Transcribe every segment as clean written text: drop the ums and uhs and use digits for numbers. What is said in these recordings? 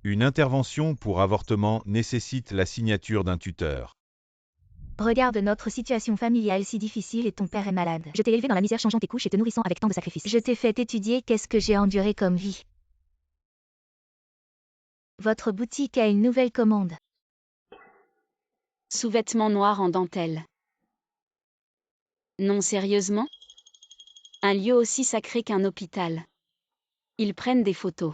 Une intervention pour avortement nécessite la signature d'un tuteur. Regarde notre situation familiale si difficile et ton père est malade. Je t'ai élevé dans la misère changeant tes couches et te nourrissant avec tant de sacrifices. Je t'ai fait étudier qu'est-ce que j'ai enduré comme vie. Votre boutique a une nouvelle commande. Sous-vêtements noirs en dentelle. Non, sérieusement? Un lieu aussi sacré qu'un hôpital. Ils prennent des photos.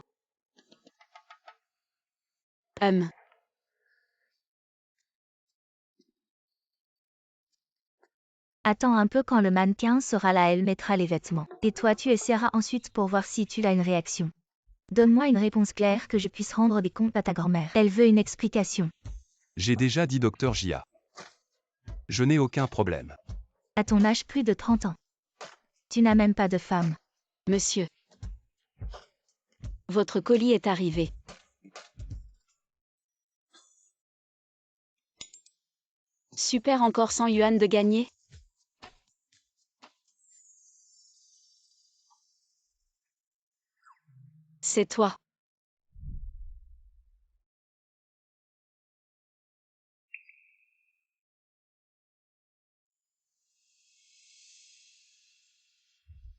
Attends un peu, quand le mannequin sera là, elle mettra les vêtements. Et toi tu essaieras ensuite pour voir si tu as une réaction. Donne-moi une réponse claire que je puisse rendre des comptes à ta grand-mère. Elle veut une explication. J'ai déjà dit Dr Jia. Je n'ai aucun problème. À ton âge, plus de 30 ans. Tu n'as même pas de femme. Monsieur. Votre colis est arrivé. Super, encore 100 yuan de gagné? C'est toi.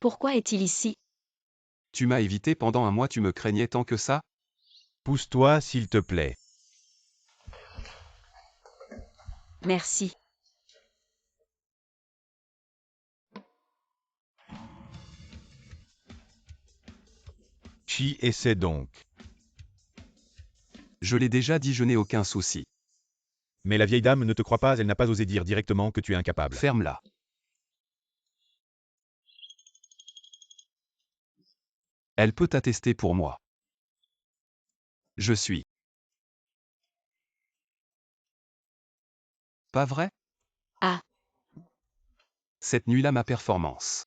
Pourquoi est-il ici? Tu m'as évité pendant un mois, tu me craignais tant que ça? Pousse-toi s'il te plaît. Merci. Chi essaie donc. Je l'ai déjà dit, je n'ai aucun souci. Mais la vieille dame ne te croit pas, elle n'a pas osé dire directement que tu es incapable. Ferme-la. Elle peut attester pour moi. Je suis. Pas vrai? Ah. Cette nuit-là, ma performance.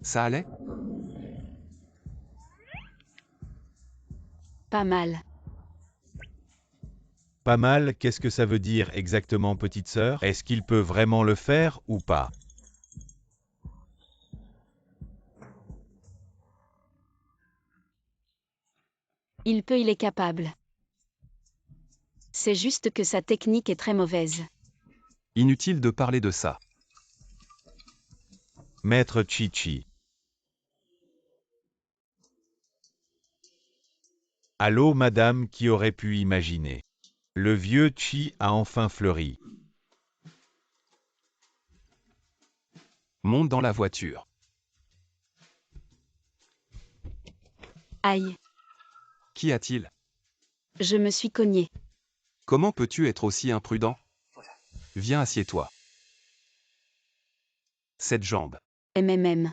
Ça allait? Pas mal. Pas mal, qu'est-ce que ça veut dire exactement, petite sœur? Est-ce qu'il peut vraiment le faire ou pas? Il peut, il est capable. C'est juste que sa technique est très mauvaise. Inutile de parler de ça. Maître Chi. Allô madame, qui aurait pu imaginer? Le vieux Chi a enfin fleuri. Monte dans la voiture. Aïe. Qu'y a-t-il? Je me suis cogné. Comment peux-tu être aussi imprudent? Viens, assieds-toi. Cette jambe. MMM.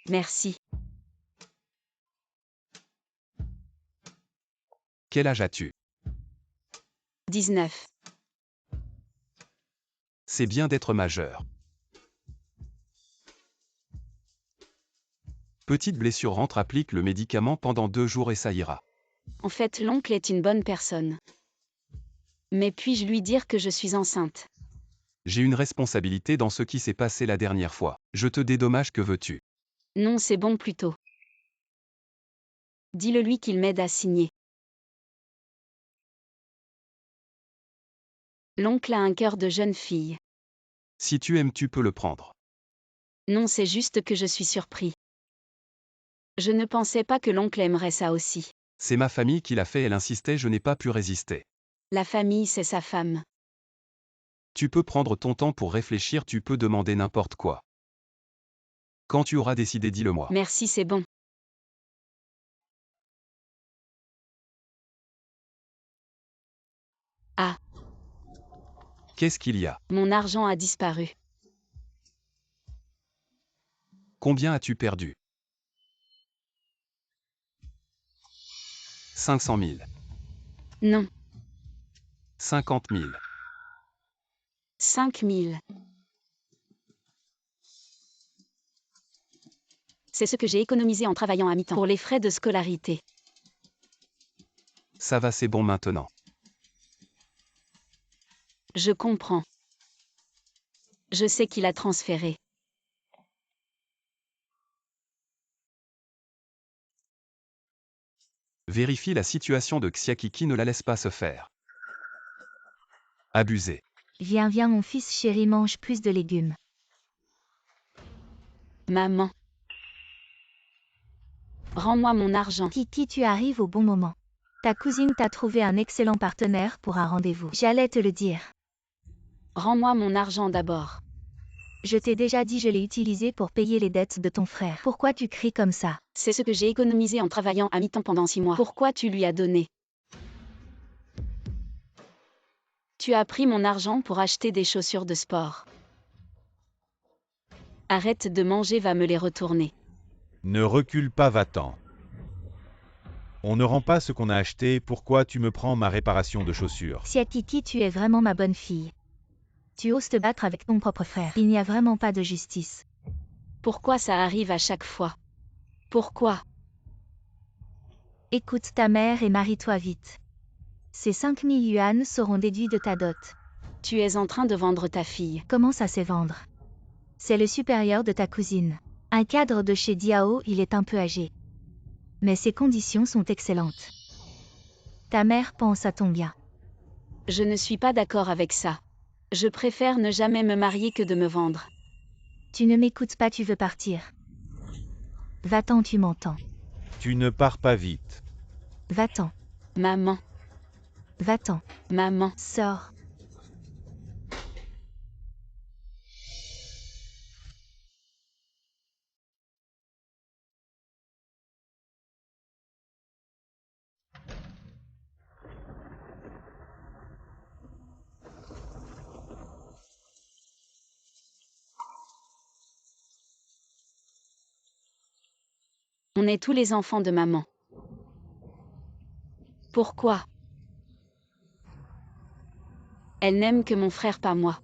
Merci. Quel âge as-tu? 19. C'est bien d'être majeur. Petite blessure, rentre, applique le médicament pendant 2 jours et ça ira. En fait, l'oncle est une bonne personne. Mais puis-je lui dire que je suis enceinte? J'ai une responsabilité dans ce qui s'est passé la dernière fois. Je te dédommage, que veux-tu? Non, c'est bon plutôt. Dis-le lui qu'il m'aide à signer. L'oncle a un cœur de jeune fille. Si tu aimes, tu peux le prendre. Non, c'est juste que je suis surpris. Je ne pensais pas que l'oncle aimerait ça aussi. C'est ma famille qui l'a fait, elle insistait, je n'ai pas pu résister. La famille, c'est sa femme. Tu peux prendre ton temps pour réfléchir, tu peux demander n'importe quoi. Quand tu auras décidé, dis-le-moi. Merci, c'est bon. Ah. Qu'est-ce qu'il y a? Mon argent a disparu. Combien as-tu perdu? 500 000. Non. 50 000. 5 000. C'est ce que j'ai économisé en travaillant à mi-temps pour les frais de scolarité. Ça va, c'est bon maintenant. Je comprends. Je sais qu'il a transféré. Vérifie la situation de Xiakiki, ne la laisse pas se faire. Abusé. Viens, viens, mon fils chéri, mange plus de légumes. Maman. Rends-moi mon argent. Kiki, tu arrives au bon moment. Ta cousine t'a trouvé un excellent partenaire pour un rendez-vous. J'allais te le dire. Rends-moi mon argent d'abord. Je t'ai déjà dit, je l'ai utilisé pour payer les dettes de ton frère. Pourquoi tu cries comme ça? C'est ce que j'ai économisé en travaillant à mi-temps pendant 6 mois. Pourquoi tu lui as donné? Tu as pris mon argent pour acheter des chaussures de sport. Arrête de manger, va me les retourner. Ne recule pas, va-t'en. On ne rend pas ce qu'on a acheté, pourquoi tu me prends ma réparation de chaussures? Xiakiki, tu es vraiment ma bonne fille. Tu oses te battre avec ton propre frère. Il n'y a vraiment pas de justice. Pourquoi ça arrive à chaque fois? Pourquoi? Écoute ta mère et marie-toi vite. Ces 5000 yuan seront déduits de ta dot. Tu es en train de vendre ta fille. Comment ça c'est vendre? C'est le supérieur de ta cousine. Un cadre de chez Diao, il est un peu âgé. Mais ses conditions sont excellentes. Ta mère pense à ton bien. Je ne suis pas d'accord avec ça. Je préfère ne jamais me marier que de me vendre. Tu ne m'écoutes pas, tu veux partir. Va-t'en, tu m'entends. Tu ne pars pas vite. Va-t'en, Maman, va-t'en, maman. sors. On est tous les enfants de maman. Pourquoi? Elle n'aime que mon frère, pas moi.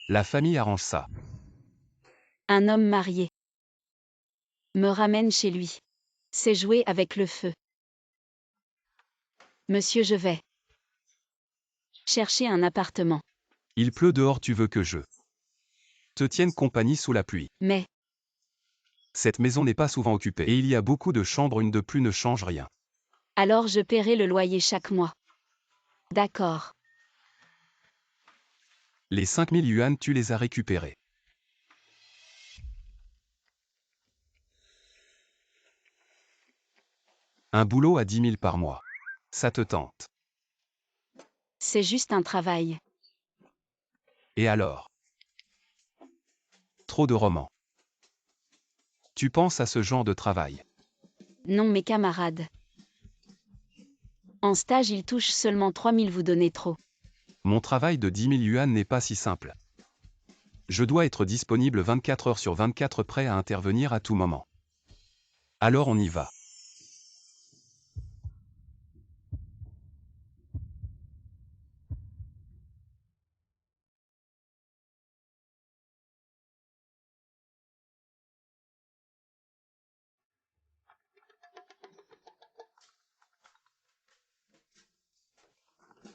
La famille arrange ça. Un homme marié me ramène chez lui. C'est jouer avec le feu. Monsieur, je vais chercher un appartement. Il pleut dehors, tu veux que je te tienne compagnie sous la pluie. Mais, Cette maison n'est pas souvent occupée et il y a beaucoup de chambres, une de plus ne change rien. alors je paierai le loyer chaque mois. D'accord. Les 5000 yuan, tu les as récupérés. Un boulot à 10 000 par mois. Ça te tente. C'est juste un travail. Et alors? Trop de romans. Tu penses à ce genre de travail? Non, mes camarades. En stage, ils touchent seulement 3000, vous donnez trop. Mon travail de 10 000 yuan n'est pas si simple. Je dois être disponible 24 heures sur 24, prêt à intervenir à tout moment. Alors on y va.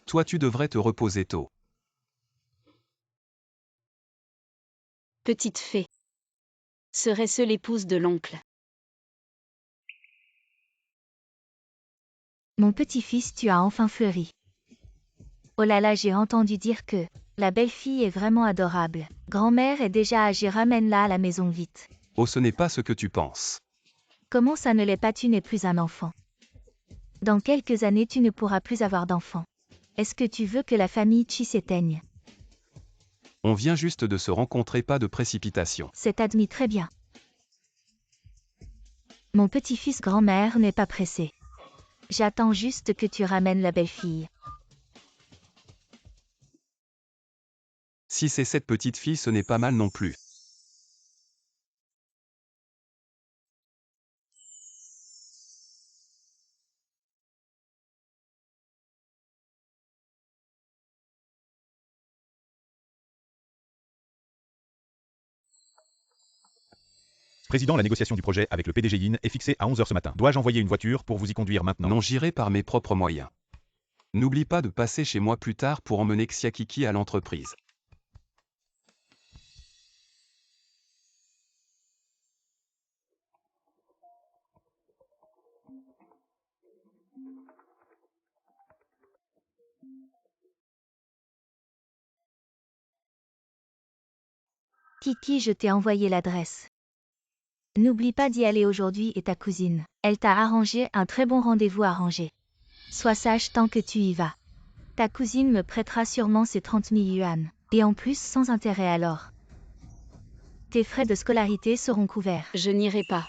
Toi, tu devrais te reposer tôt. Petite fée. Serait-ce l'épouse de l'oncle? Mon petit-fils, tu as enfin fleuri. Oh là là, j'ai entendu dire que la belle-fille est vraiment adorable. Grand-mère est déjà âgée, ramène-la à la maison vite. Oh, ce n'est pas ce que tu penses. Comment ça ne l'est pas, tu n'es plus un enfant. Dans quelques années, tu ne pourras plus avoir d'enfants. Est-ce que tu veux que la famille Chi s'éteigne? On vient juste de se rencontrer, pas de précipitation. C'est admis, très bien. Mon petit-fils, grand-mère n'est pas pressé. J'attends juste que tu ramènes la belle-fille. Si c'est cette petite fille, ce n'est pas mal non plus. Président, la négociation du projet avec le PDG Yin est fixée à 11 h ce matin. Dois-je envoyer une voiture pour vous y conduire maintenant? Non, j'irai par mes propres moyens. N'oublie pas de passer chez moi plus tard pour emmener Xiakiki à l'entreprise. Kiki, je t'ai envoyé l'adresse. N'oublie pas d'y aller aujourd'hui et ta cousine. Elle t'a arrangé un très bon rendez-vous arrangé. Sois sage tant que tu y vas. Ta cousine me prêtera sûrement ses 30 000 yuan. Et en plus sans intérêt alors. Tes frais de scolarité seront couverts. Je n'irai pas.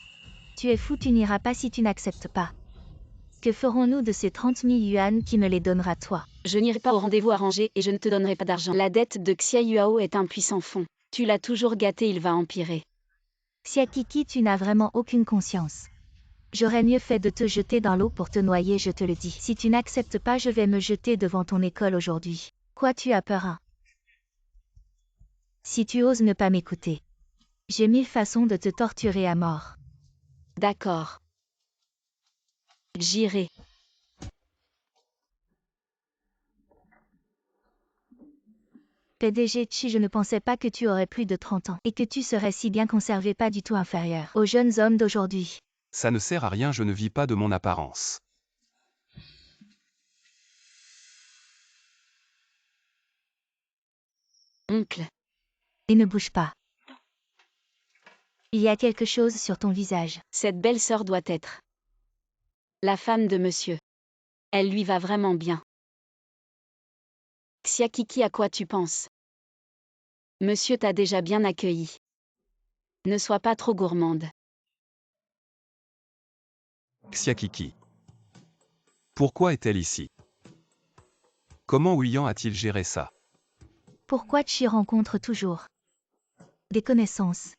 Tu es fou, tu n'iras pas si tu n'acceptes pas. Que ferons-nous de ces 30 000 yuan qui me les donnera toi? Je n'irai pas au rendez-vous arrangé et je ne te donnerai pas d'argent. La dette de Xia Yuao est un puissant fond. Tu l'as toujours gâté, il va empirer. Xiakiki, tu n'as vraiment aucune conscience. J'aurais mieux fait de te jeter dans l'eau pour te noyer, je te le dis. Si tu n'acceptes pas, je vais me jeter devant ton école aujourd'hui. Quoi, tu as peur, hein? Si tu oses ne pas m'écouter. J'ai 1000 façons de te torturer à mort. D'accord. J'irai. PDG Chi, je ne pensais pas que tu aurais plus de 30 ans et que tu serais si bien conservé, pas du tout inférieur aux jeunes hommes d'aujourd'hui. Ça ne sert à rien, je ne vis pas de mon apparence. Oncle. Et ne bouge pas. Il y a quelque chose sur ton visage. Cette belle-sœur doit être la femme de monsieur. Elle lui va vraiment bien. Xiakiki, à quoi tu penses? Monsieur t'a déjà bien accueilli. Ne sois pas trop gourmande. Xiakiki. Pourquoi est-elle ici? Comment Ouyan a-t-il géré ça? Pourquoi Chi rencontre toujours des connaissances?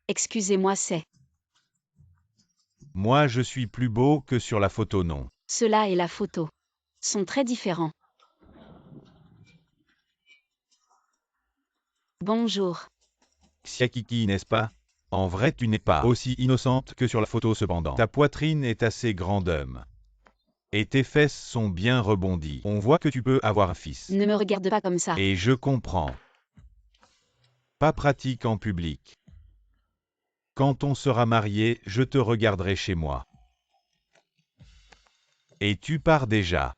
Excusez-moi, c'est. Moi, je suis plus beau que sur la photo, non. Cela et la photo sont très différents. Bonjour. Xiakiki, n'est-ce pas? En vrai, tu n'es pas aussi innocente que sur la photo cependant. Ta poitrine est assez grande homme. Et tes fesses sont bien rebondies. On voit que tu peux avoir un fils. Ne me regarde pas comme ça. Et je comprends. Pas pratique en public. Quand on sera marié, je te regarderai chez moi. Et tu pars déjà.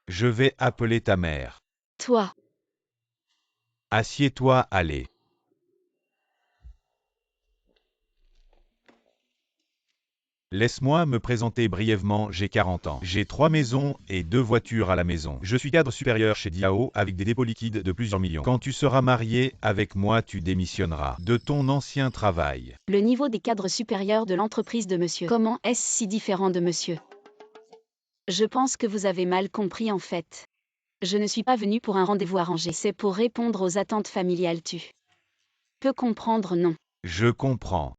Je vais appeler ta mère. Toi. Assieds-toi, allez. Laisse-moi me présenter brièvement, j'ai 40 ans. J'ai 3 maisons et 2 voitures à la maison. Je suis cadre supérieur chez Diao avec des dépôts liquides de plusieurs millions. Quand tu seras marié, avec moi tu démissionneras de ton ancien travail. Le niveau des cadres supérieurs de l'entreprise de monsieur. Comment est-ce si différent de monsieur? Je pense que vous avez mal compris en fait. Je ne suis pas venu pour un rendez-vous arrangé. C'est pour répondre aux attentes familiales. Tu peux comprendre, non? Je comprends.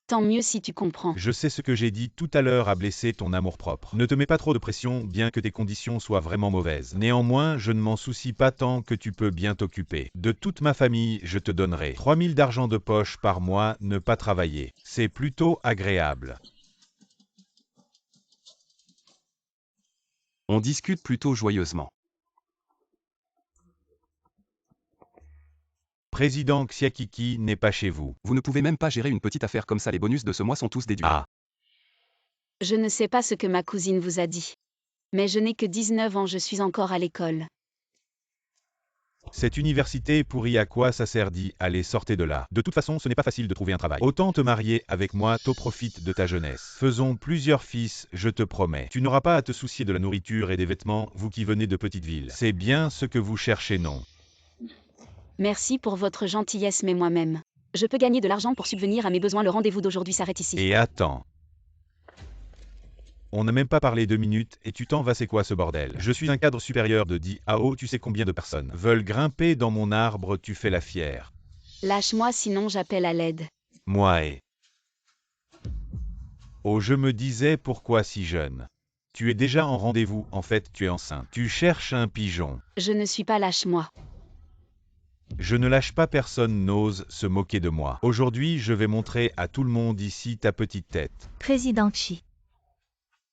Tant mieux si tu comprends. Je sais ce que j'ai dit tout à l'heure a blessé ton amour-propre. Ne te mets pas trop de pression, bien que tes conditions soient vraiment mauvaises. Néanmoins, je ne m'en soucie pas tant que tu peux bien t'occuper. De toute ma famille, je te donnerai 3000 d'argent de poche par mois, ne pas travailler. C'est plutôt agréable. On discute plutôt joyeusement. Président Xiakiki n'est pas chez vous. Vous ne pouvez même pas gérer une petite affaire comme ça, les bonus de ce mois sont tous déduits. Ah, Je ne sais pas ce que ma cousine vous a dit. Mais je n'ai que 19 ans, je suis encore à l'école. Cette université est pourrie, à quoi ça sert? Dit, allez, sortez de là. De toute façon, ce n'est pas facile de trouver un travail. Autant te marier avec moi, t'en profites de ta jeunesse. Faisons plusieurs fils, je te promets. Tu n'auras pas à te soucier de la nourriture et des vêtements, vous qui venez de petites villes. C'est bien ce que vous cherchez, non? Merci pour votre gentillesse, mais moi-même. Je peux gagner de l'argent pour subvenir à mes besoins. Le rendez-vous d'aujourd'hui s'arrête ici. Et attends. On n'a même pas parlé 2 minutes et tu t'en vas, c'est quoi ce bordel? Je suis un cadre supérieur de DAO, tu sais combien de personnes veulent grimper dans mon arbre, tu fais la fière. Lâche-moi sinon j'appelle à l'aide. Moi et... Oh, je me disais pourquoi si jeune. Tu es déjà en rendez-vous, en fait tu es enceinte. Tu cherches un pigeon. Je ne suis pas lâche-moi. Je ne lâche pas, personne n'ose se moquer de moi. Aujourd'hui, je vais montrer à tout le monde ici ta petite tête. Président Xi.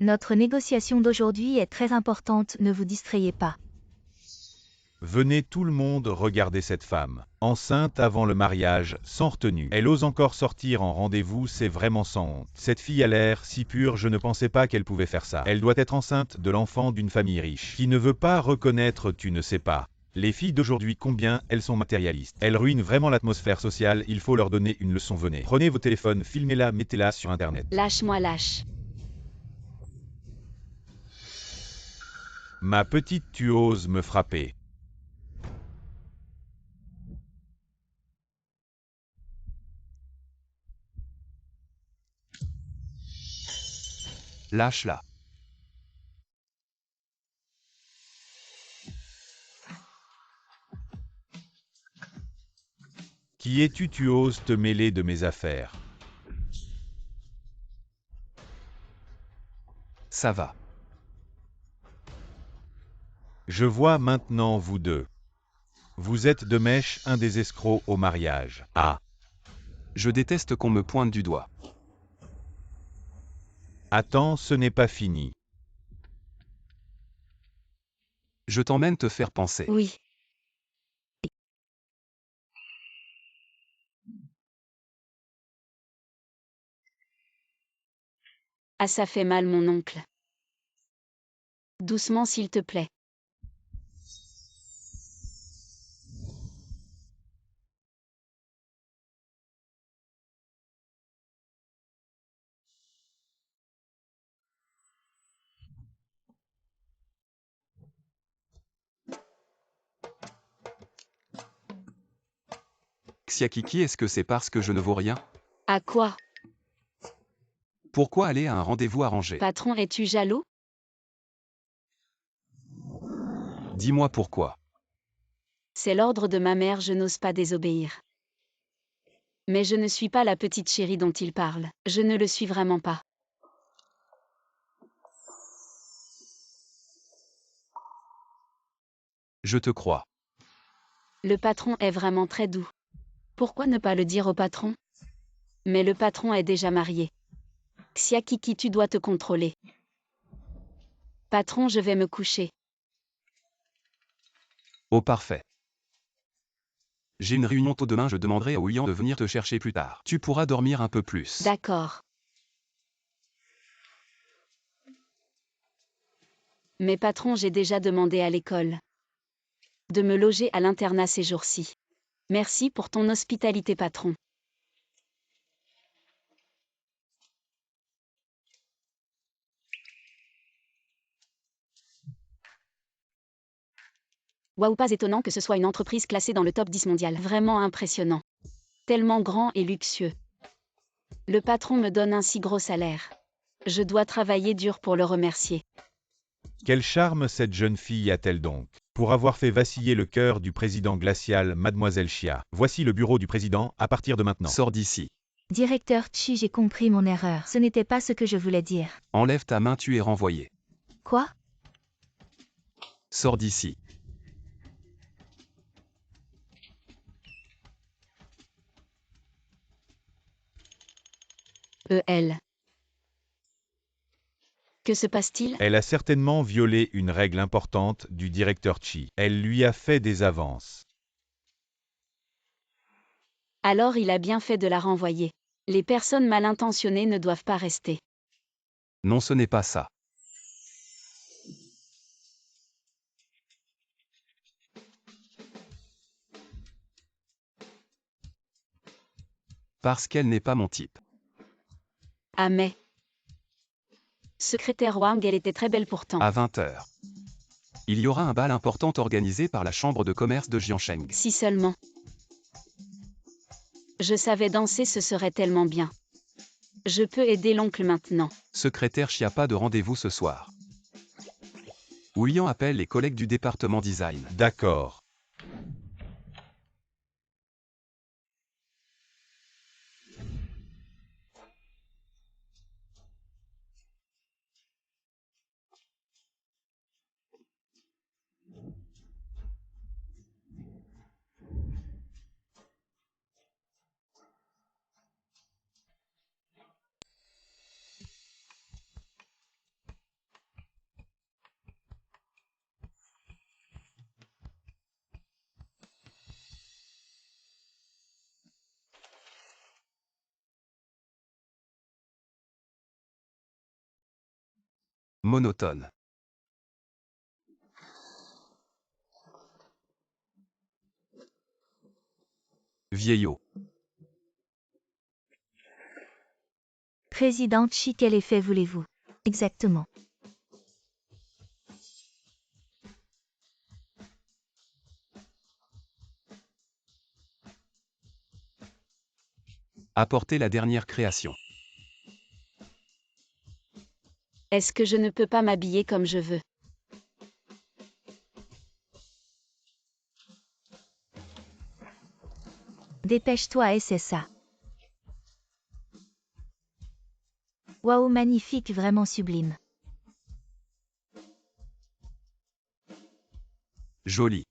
Notre négociation d'aujourd'hui est très importante, ne vous distrayez pas. Venez tout le monde regarder cette femme. Enceinte avant le mariage, sans retenue. Elle ose encore sortir en rendez-vous, c'est vraiment sans honte. Cette fille a l'air si pure, je ne pensais pas qu'elle pouvait faire ça. Elle doit être enceinte de l'enfant d'une famille riche. Qui ne veut pas reconnaître, tu ne sais pas. Les filles d'aujourd'hui, combien elles sont matérialistes. Elles ruinent vraiment l'atmosphère sociale, il faut leur donner une leçon. Venez. Prenez vos téléphones, filmez-la, mettez-la sur internet. Lâche-moi, lâche. Ma petite, tu oses me frapper. Lâche-la. Qui es-tu? Tu oses te mêler de mes affaires. Ça va. Je vois maintenant vous deux. Vous êtes de mèche, un des escrocs au mariage. Ah. Je déteste qu'on me pointe du doigt. Attends, ce n'est pas fini. Je t'emmène te faire penser. Oui. Ah, ça fait mal, mon oncle. Doucement, s'il te plaît. Xiakiki, est-ce que c'est parce que je ne vaux rien? À quoi? Pourquoi aller à un rendez-vous arrangé? Patron, es-tu jaloux? Dis-moi pourquoi. C'est l'ordre de ma mère, je n'ose pas désobéir. Mais je ne suis pas la petite chérie dont il parle. Je ne le suis vraiment pas. Je te crois. Le patron est vraiment très doux. Pourquoi ne pas le dire au patron? Mais le patron est déjà marié. Xiakiki, tu dois te contrôler. Patron, je vais me coucher. Oh parfait. J'ai une réunion tôt demain, je demanderai à Ouyan de venir te chercher plus tard. Tu pourras dormir un peu plus. D'accord. Mais patron, j'ai déjà demandé à l'école de me loger à l'internat ces jours-ci. Merci pour ton hospitalité, patron. Waouh, pas étonnant que ce soit une entreprise classée dans le top 10 mondial. Vraiment impressionnant. Tellement grand et luxueux. Le patron me donne un si gros salaire. Je dois travailler dur pour le remercier. Quel charme cette jeune fille a-t-elle donc? Pour avoir fait vaciller le cœur du président glacial, Mademoiselle Chia. Voici le bureau du président, à partir de maintenant. Sors d'ici. Directeur Xi, j'ai compris mon erreur. Ce n'était pas ce que je voulais dire. Enlève ta main, tu es renvoyé. Quoi? Sors d'ici. Elle. Que se passe-t-il? Elle a certainement violé une règle importante du directeur Chi. Elle lui a fait des avances. Alors il a bien fait de la renvoyer. Les personnes mal intentionnées ne doivent pas rester. Non, ce n'est pas ça. Parce qu'elle n'est pas mon type. Ah mais... Secrétaire Wang, elle était très belle pourtant. À 20 h. Il y aura un bal important organisé par la chambre de commerce de Jiansheng. Si seulement. Je savais danser, ce serait tellement bien. Je peux aider l'oncle maintenant. Secrétaire Chia, pas de rendez-vous ce soir. William appelle les collègues du département design. D'accord. Monotone. Vieillot. Présidente Chi, quel effet voulez-vous? Exactement. Apporter la dernière création. Est-ce que je ne peux pas m'habiller comme je veux? Dépêche-toi et c'est ça. Waouh, magnifique, vraiment sublime. Joli.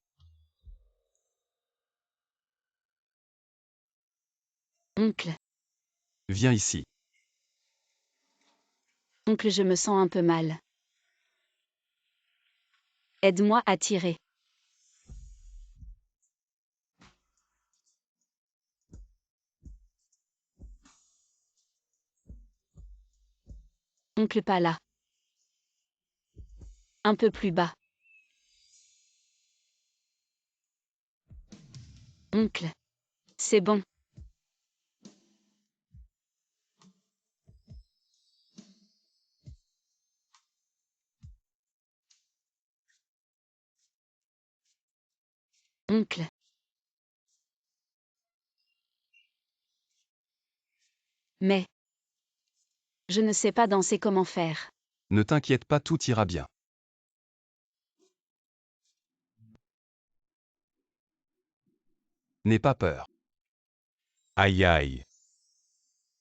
Oncle. Viens ici. Oncle, je me sens un peu mal. Aide-moi à tirer. Oncle, pas là. Un peu plus bas. Oncle. C'est bon. Oncle. Mais... je ne sais pas danser, comment faire. Ne t'inquiète pas, tout ira bien. N'aie pas peur. Aïe aïe.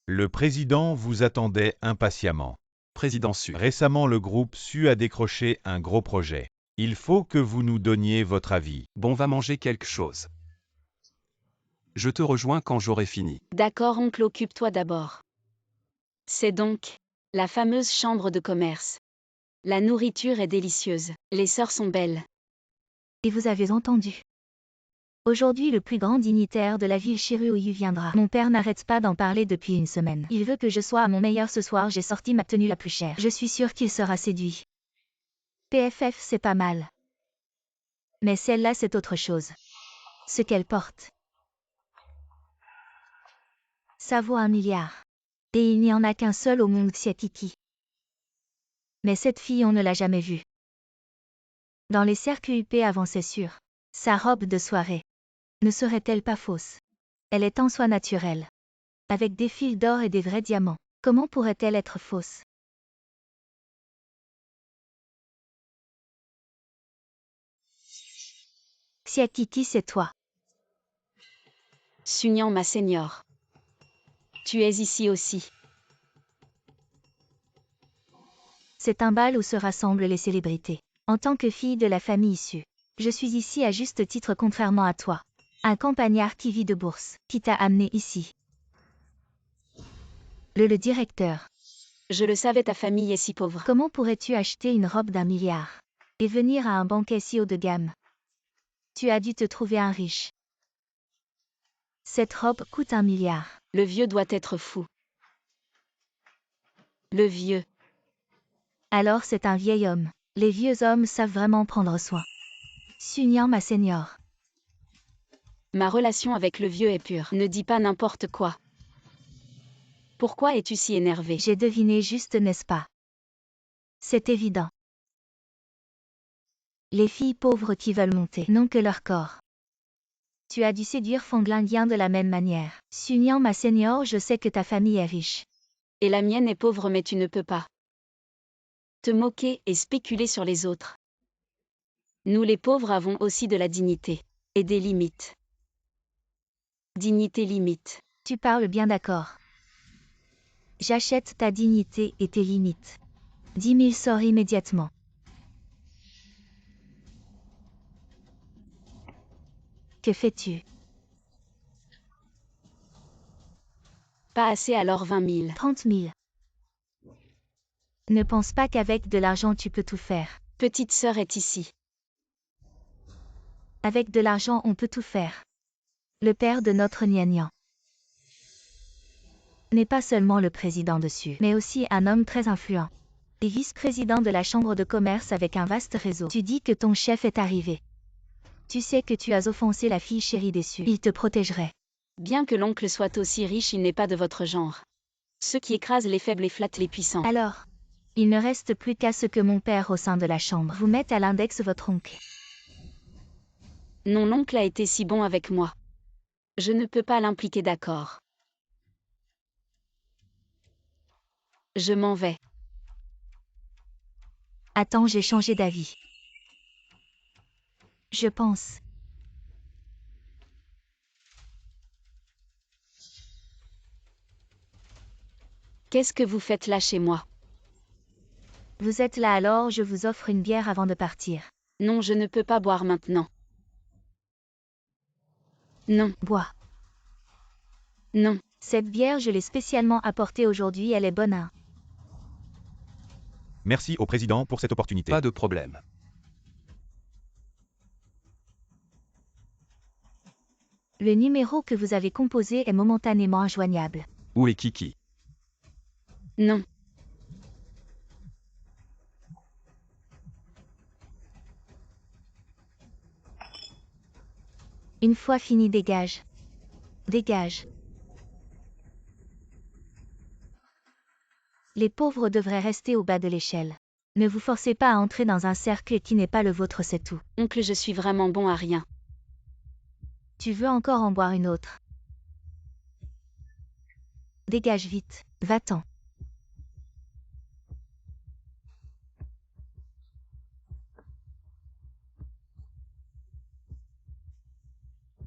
Le président vous attendait impatiemment. Président Su. Récemment, le groupe Su a décroché un gros projet. Il faut que vous nous donniez votre avis. Bon, va manger quelque chose. Je te rejoins quand j'aurai fini. D'accord, oncle, occupe-toi d'abord. C'est donc la fameuse chambre de commerce. La nourriture est délicieuse. Les sœurs sont belles. Et vous avez entendu. Aujourd'hui, le plus grand dignitaire de la ville Shiryu viendra. Mon père n'arrête pas d'en parler depuis une semaine. Il veut que je sois à mon meilleur ce soir, j'ai sorti ma tenue la plus chère. Je suis sûre qu'il sera séduit. PFF, c'est pas mal. Mais celle-là, c'est autre chose. Ce qu'elle porte. Ça vaut 1 milliard. Et il n'y en a qu'un seul au monde, Xiatiki. Mais cette fille, on ne l'a jamais vue. Dans les cercles UP avant, c'est sûr. Sa robe de soirée. Ne serait-elle pas fausse? Elle est en soi naturelle. Avec des fils d'or et des vrais diamants. Comment pourrait-elle être fausse? Xiatiki, c'est toi. Sunyan, ma seigneur. Tu es ici aussi. C'est un bal où se rassemblent les célébrités. En tant que fille de la famille issue, je suis ici à juste titre, contrairement à toi. Un campagnard qui vit de bourse, qui t'a amené ici. Le directeur. Je le savais, ta famille est si pauvre. Comment pourrais-tu acheter une robe d'1 milliard et venir à un banquet si haut de gamme? Tu as dû te trouver un riche. Cette robe coûte 1 milliard. Le vieux doit être fou. Le vieux. Alors c'est un vieil homme. Les vieux hommes savent vraiment prendre soin. Sunyan, ma seigneur. Ma relation avec le vieux est pure. Ne dis pas n'importe quoi. Pourquoi es-tu si énervé? J'ai deviné juste, n'est-ce pas? C'est évident. Les filles pauvres qui veulent monter n'ont que leur corps. Tu as dû séduire Fonglinguien de la même manière. Sunyan ma seigneur, je sais que ta famille est riche. Et la mienne est pauvre, mais tu ne peux pas te moquer et spéculer sur les autres. Nous les pauvres avons aussi de la dignité. Et des limites. Dignité limite. Tu parles bien, d'accord. J'achète ta dignité et tes limites. 10 000 sorts immédiatement. Que fais-tu? Pas assez, alors 20 000. 30 000. Ne pense pas qu'avec de l'argent tu peux tout faire. Petite sœur est ici. Avec de l'argent on peut tout faire. Le père de notre Nian n'est pas seulement le président dessus, mais aussi un homme très influent. Et vice-président de la chambre de commerce avec un vaste réseau. Tu dis que ton chef est arrivé. Tu sais que tu as offensé la fille chérie déçue. Il te protégerait. Bien que l'oncle soit aussi riche, il n'est pas de votre genre. Ceux qui écrasent les faibles et flattent les puissants. Alors, il ne reste plus qu'à ce que mon père au sein de la chambre vous mette à l'index votre oncle. Non, l'oncle a été si bon avec moi. Je ne peux pas l'impliquer, d'accord. Je m'en vais. Attends, j'ai changé d'avis. Je pense. Qu'est-ce que vous faites là chez moi? Vous êtes là, alors je vous offre une bière avant de partir. Non, je ne peux pas boire maintenant. Non. Bois. Non. Cette bière, je l'ai spécialement apportée aujourd'hui, elle est bonne, hein. Merci au président pour cette opportunité. Pas de problème. Le numéro que vous avez composé est momentanément injoignable. Où est Kiki? Non. Une fois fini, dégage. Dégage. Les pauvres devraient rester au bas de l'échelle. Ne vous forcez pas à entrer dans un cercle qui n'est pas le vôtre, c'est tout. Oncle, je suis vraiment bon à rien. Tu veux encore en boire une autre? Dégage vite, va-t'en.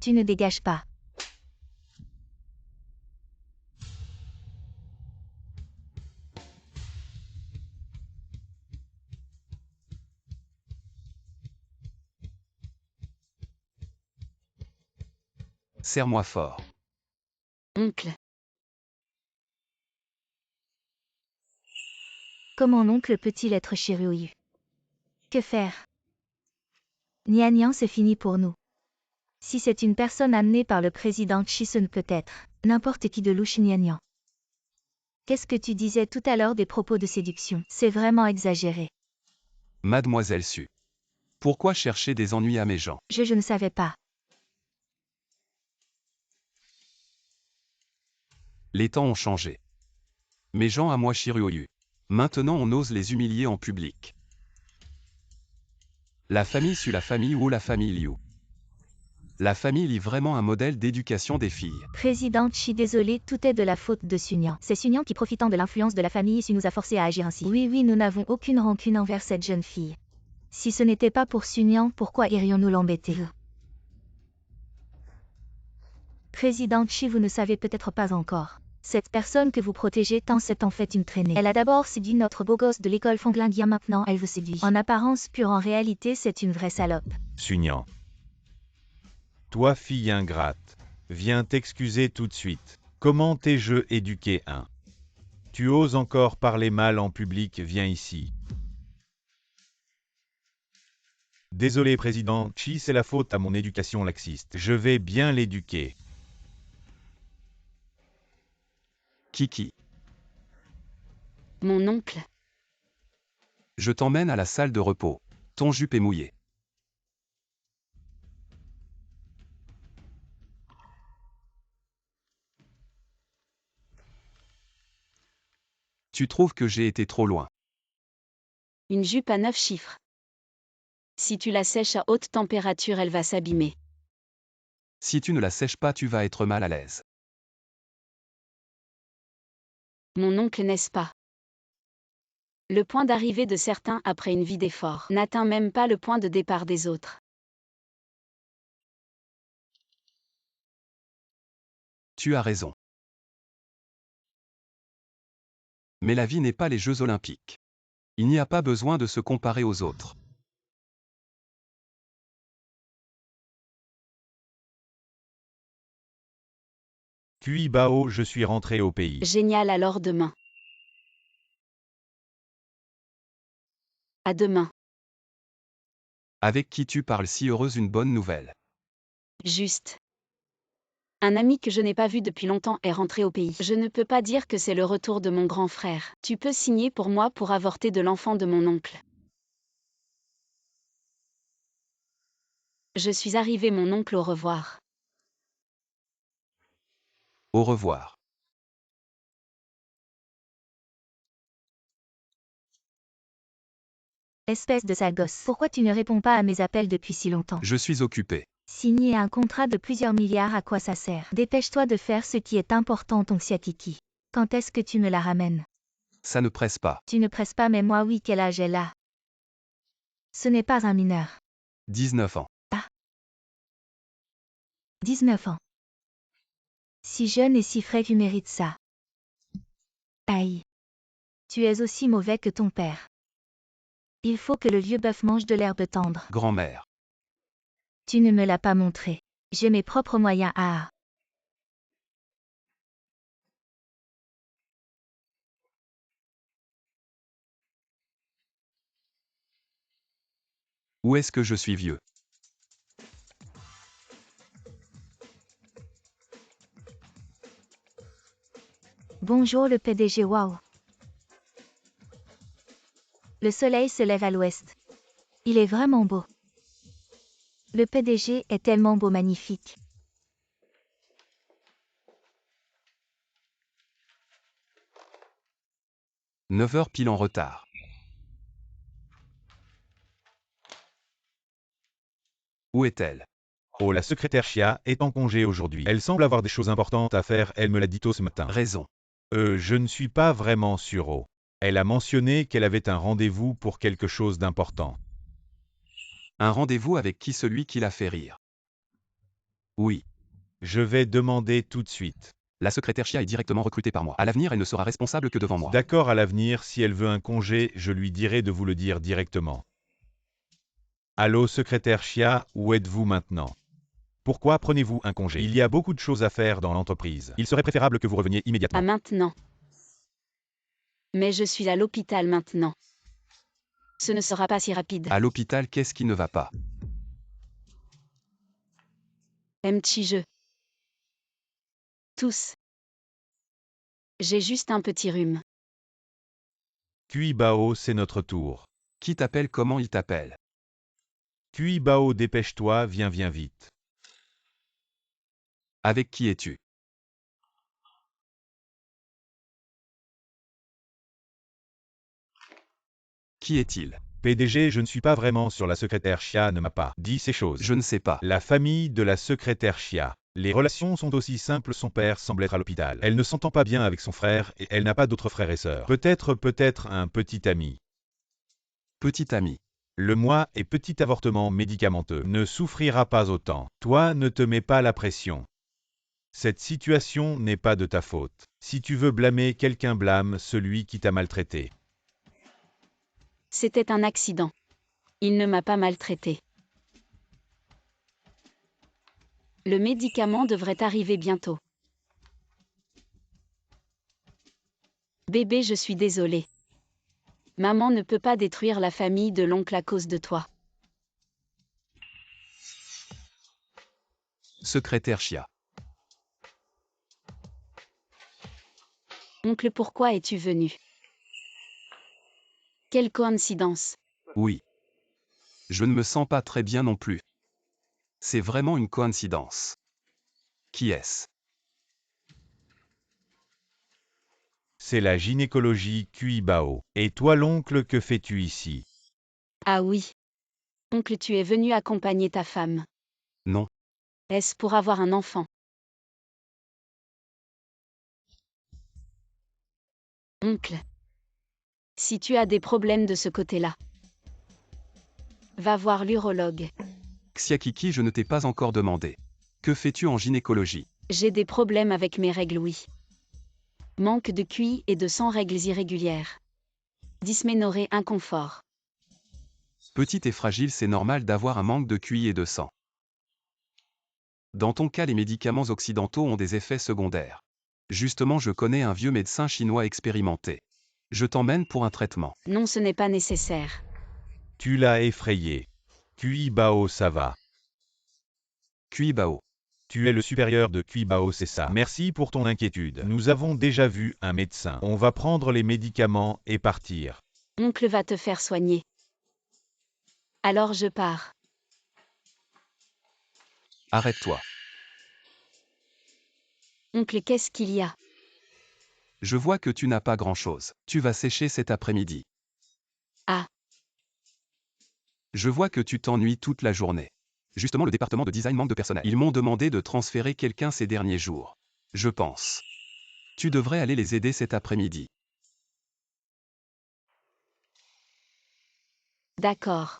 Tu ne dégages pas. Serre-moi fort. Oncle. Comment l'oncle peut-il être chirurgieux? Que faire? Nian, c'est fini pour nous. Si c'est une personne amenée par le président Chi, ce ne peut être n'importe qui de louche. Nian. Qu'est-ce que tu disais tout à l'heure des propos de séduction? C'est vraiment exagéré. Mademoiselle Su. Pourquoi chercher des ennuis à mes gens? Je ne savais pas. Les temps ont changé. Mes gens à moi Shiryu. Maintenant on ose les humilier en public. La famille Su, la famille ou la famille Liu. La famille lit vraiment un modèle d'éducation des filles. Président Chi, désolé, tout est de la faute de Sunyan. C'est Sunyan qui, profitant de l'influence de la famille Su, nous a forcés à agir ainsi. Oui, nous n'avons aucune rancune envers cette jeune fille. Si ce n'était pas pour Sunyan, pourquoi irions-nous l'embêter? Président Chi, vous ne savez peut-être pas encore. Cette personne que vous protégez tant, c'est en fait une traînée. Elle a d'abord séduit notre beau gosse de l'école Fonglinguien, maintenant elle vous séduit. En apparence pure, en réalité c'est une vraie salope. Sunyan. Toi, fille ingrate, viens t'excuser tout de suite. Comment t'ai-je éduqué, hein? Tu oses encore parler mal en public, viens ici. Désolé, président Chi, c'est la faute à mon éducation laxiste. Je vais bien l'éduquer. Kiki. Mon oncle. Je t'emmène à la salle de repos. Ton jupe est mouillé. Tu trouves que j'ai été trop loin? Une jupe à 9 chiffres. Si tu la sèches à haute température, elle va s'abîmer. Si tu ne la sèches pas, tu vas être mal à l'aise. Mon oncle, n'est-ce pas? Le point d'arrivée de certains après une vie d'effort n'atteint même pas le point de départ des autres. Tu as raison. Mais la vie n'est pas les Jeux Olympiques. Il n'y a pas besoin de se comparer aux autres. Cui Bao, je suis rentré au pays. Génial, alors demain. À demain. Avec qui tu parles si heureuse, une bonne nouvelle. Juste. Un ami que je n'ai pas vu depuis longtemps est rentré au pays. Je ne peux pas dire que c'est le retour de mon grand frère. Tu peux signer pour moi pour avorter de l'enfant de mon oncle. Je suis arrivé, mon oncle, au revoir. Au revoir. Espèce de sale gosse. Pourquoi tu ne réponds pas à mes appels depuis si longtemps? Je suis occupé. Signer un contrat de plusieurs milliards, à quoi ça sert? Dépêche-toi de faire ce qui est important, ton Xiatiki. Quand est-ce que tu me la ramènes? Ça ne presse pas. Tu ne presses pas, mais moi oui, quel âge elle a? Ce n'est pas un mineur. 19 ans. 19 ans. Si jeune et si frais, tu mérites ça. Aïe. Tu es aussi mauvais que ton père. Il faut que le vieux bœuf mange de l'herbe tendre. Grand-mère. Tu ne me l'as pas montré. J'ai mes propres moyens à... Où est-ce que je suis vieux? Bonjour le PDG, waouh. Le soleil se lève à l'ouest. Il est vraiment beau. Le PDG est tellement beau, magnifique. « 9 heures pile en retard. Où est-elle? Oh, la secrétaire Chia est en congé aujourd'hui. Elle semble avoir des choses importantes à faire, elle me l'a dit tôt ce matin. Raison. Je ne suis pas vraiment sûr. Oh. Elle a mentionné qu'elle avait un rendez-vous pour quelque chose d'important. Un rendez-vous avec qui? Celui qui l'a fait rire. Oui. Je vais demander tout de suite. La secrétaire Chia est directement recrutée par moi. À l'avenir, elle ne sera responsable que devant moi. D'accord, à l'avenir, si elle veut un congé, je lui dirai de vous le dire directement. Allô, secrétaire Chia, où êtes-vous maintenant? Pourquoi prenez-vous un congé? Il y a beaucoup de choses à faire dans l'entreprise. Il serait préférable que vous reveniez immédiatement. À maintenant. Mais je suis à l'hôpital maintenant. Ce ne sera pas si rapide. À l'hôpital, qu'est-ce qui ne va pas? Petit jeu. Tous. J'ai juste un petit rhume. Cui Bao, c'est notre tour. Qui t'appelle? Comment il t'appelle? Cui Bao, dépêche-toi, viens vite. Avec qui es-tu? Qui est-il? PDG, je ne suis pas vraiment sûr, la secrétaire Chia ne m'a pas dit ces choses. Je ne sais pas. La famille de la secrétaire Chia. Les relations sont aussi simples, son père semble être à l'hôpital. Elle ne s'entend pas bien avec son frère et elle n'a pas d'autres frères et sœurs. Peut-être un petit ami. Petit ami. Le moi et petit avortement médicamenteux ne souffrira pas autant. Toi, ne te mets pas la pression. Cette situation n'est pas de ta faute. Si tu veux blâmer quelqu'un, blâme celui qui t'a maltraité. C'était un accident. Il ne m'a pas maltraité. Le médicament devrait arriver bientôt. Bébé, je suis désolée. Maman ne peut pas détruire la famille de l'oncle à cause de toi. Secrétaire Chia. Oncle, pourquoi es-tu venu? Quelle coïncidence. Oui. Je ne me sens pas très bien non plus. C'est vraiment une coïncidence. Qui est-ce? C'est la gynécologie Kuibao. Et toi l'oncle, que fais-tu ici? Ah oui. Oncle, tu es venu accompagner ta femme. Non. Est-ce pour avoir un enfant? Oncle. Si tu as des problèmes de ce côté-là, va voir l'urologue. Xiakiki, je ne t'ai pas encore demandé. Que fais-tu en gynécologie? J'ai des problèmes avec mes règles, oui. Manque de QI et de sang, règles irrégulières. Dysménorrhée, inconfort. Petite et fragile, c'est normal d'avoir un manque de QI et de sang. Dans ton cas, les médicaments occidentaux ont des effets secondaires. Justement, je connais un vieux médecin chinois expérimenté. Je t'emmène pour un traitement. Non, ce n'est pas nécessaire. Tu l'as effrayé. Kuibao, ça va. Kuibao. Tu es le supérieur de Kuibao, c'est ça. Merci pour ton inquiétude. Nous avons déjà vu un médecin. On va prendre les médicaments et partir. Oncle va te faire soigner. Alors je pars. Arrête-toi. Oncle, qu'est-ce qu'il y a? Je vois que tu n'as pas grand-chose. Tu vas sécher cet après-midi. Ah. Je vois que tu t'ennuies toute la journée. Justement, le département de design manque de personnel. Ils m'ont demandé de transférer quelqu'un ces derniers jours. Je pense. Tu devrais aller les aider cet après-midi. D'accord.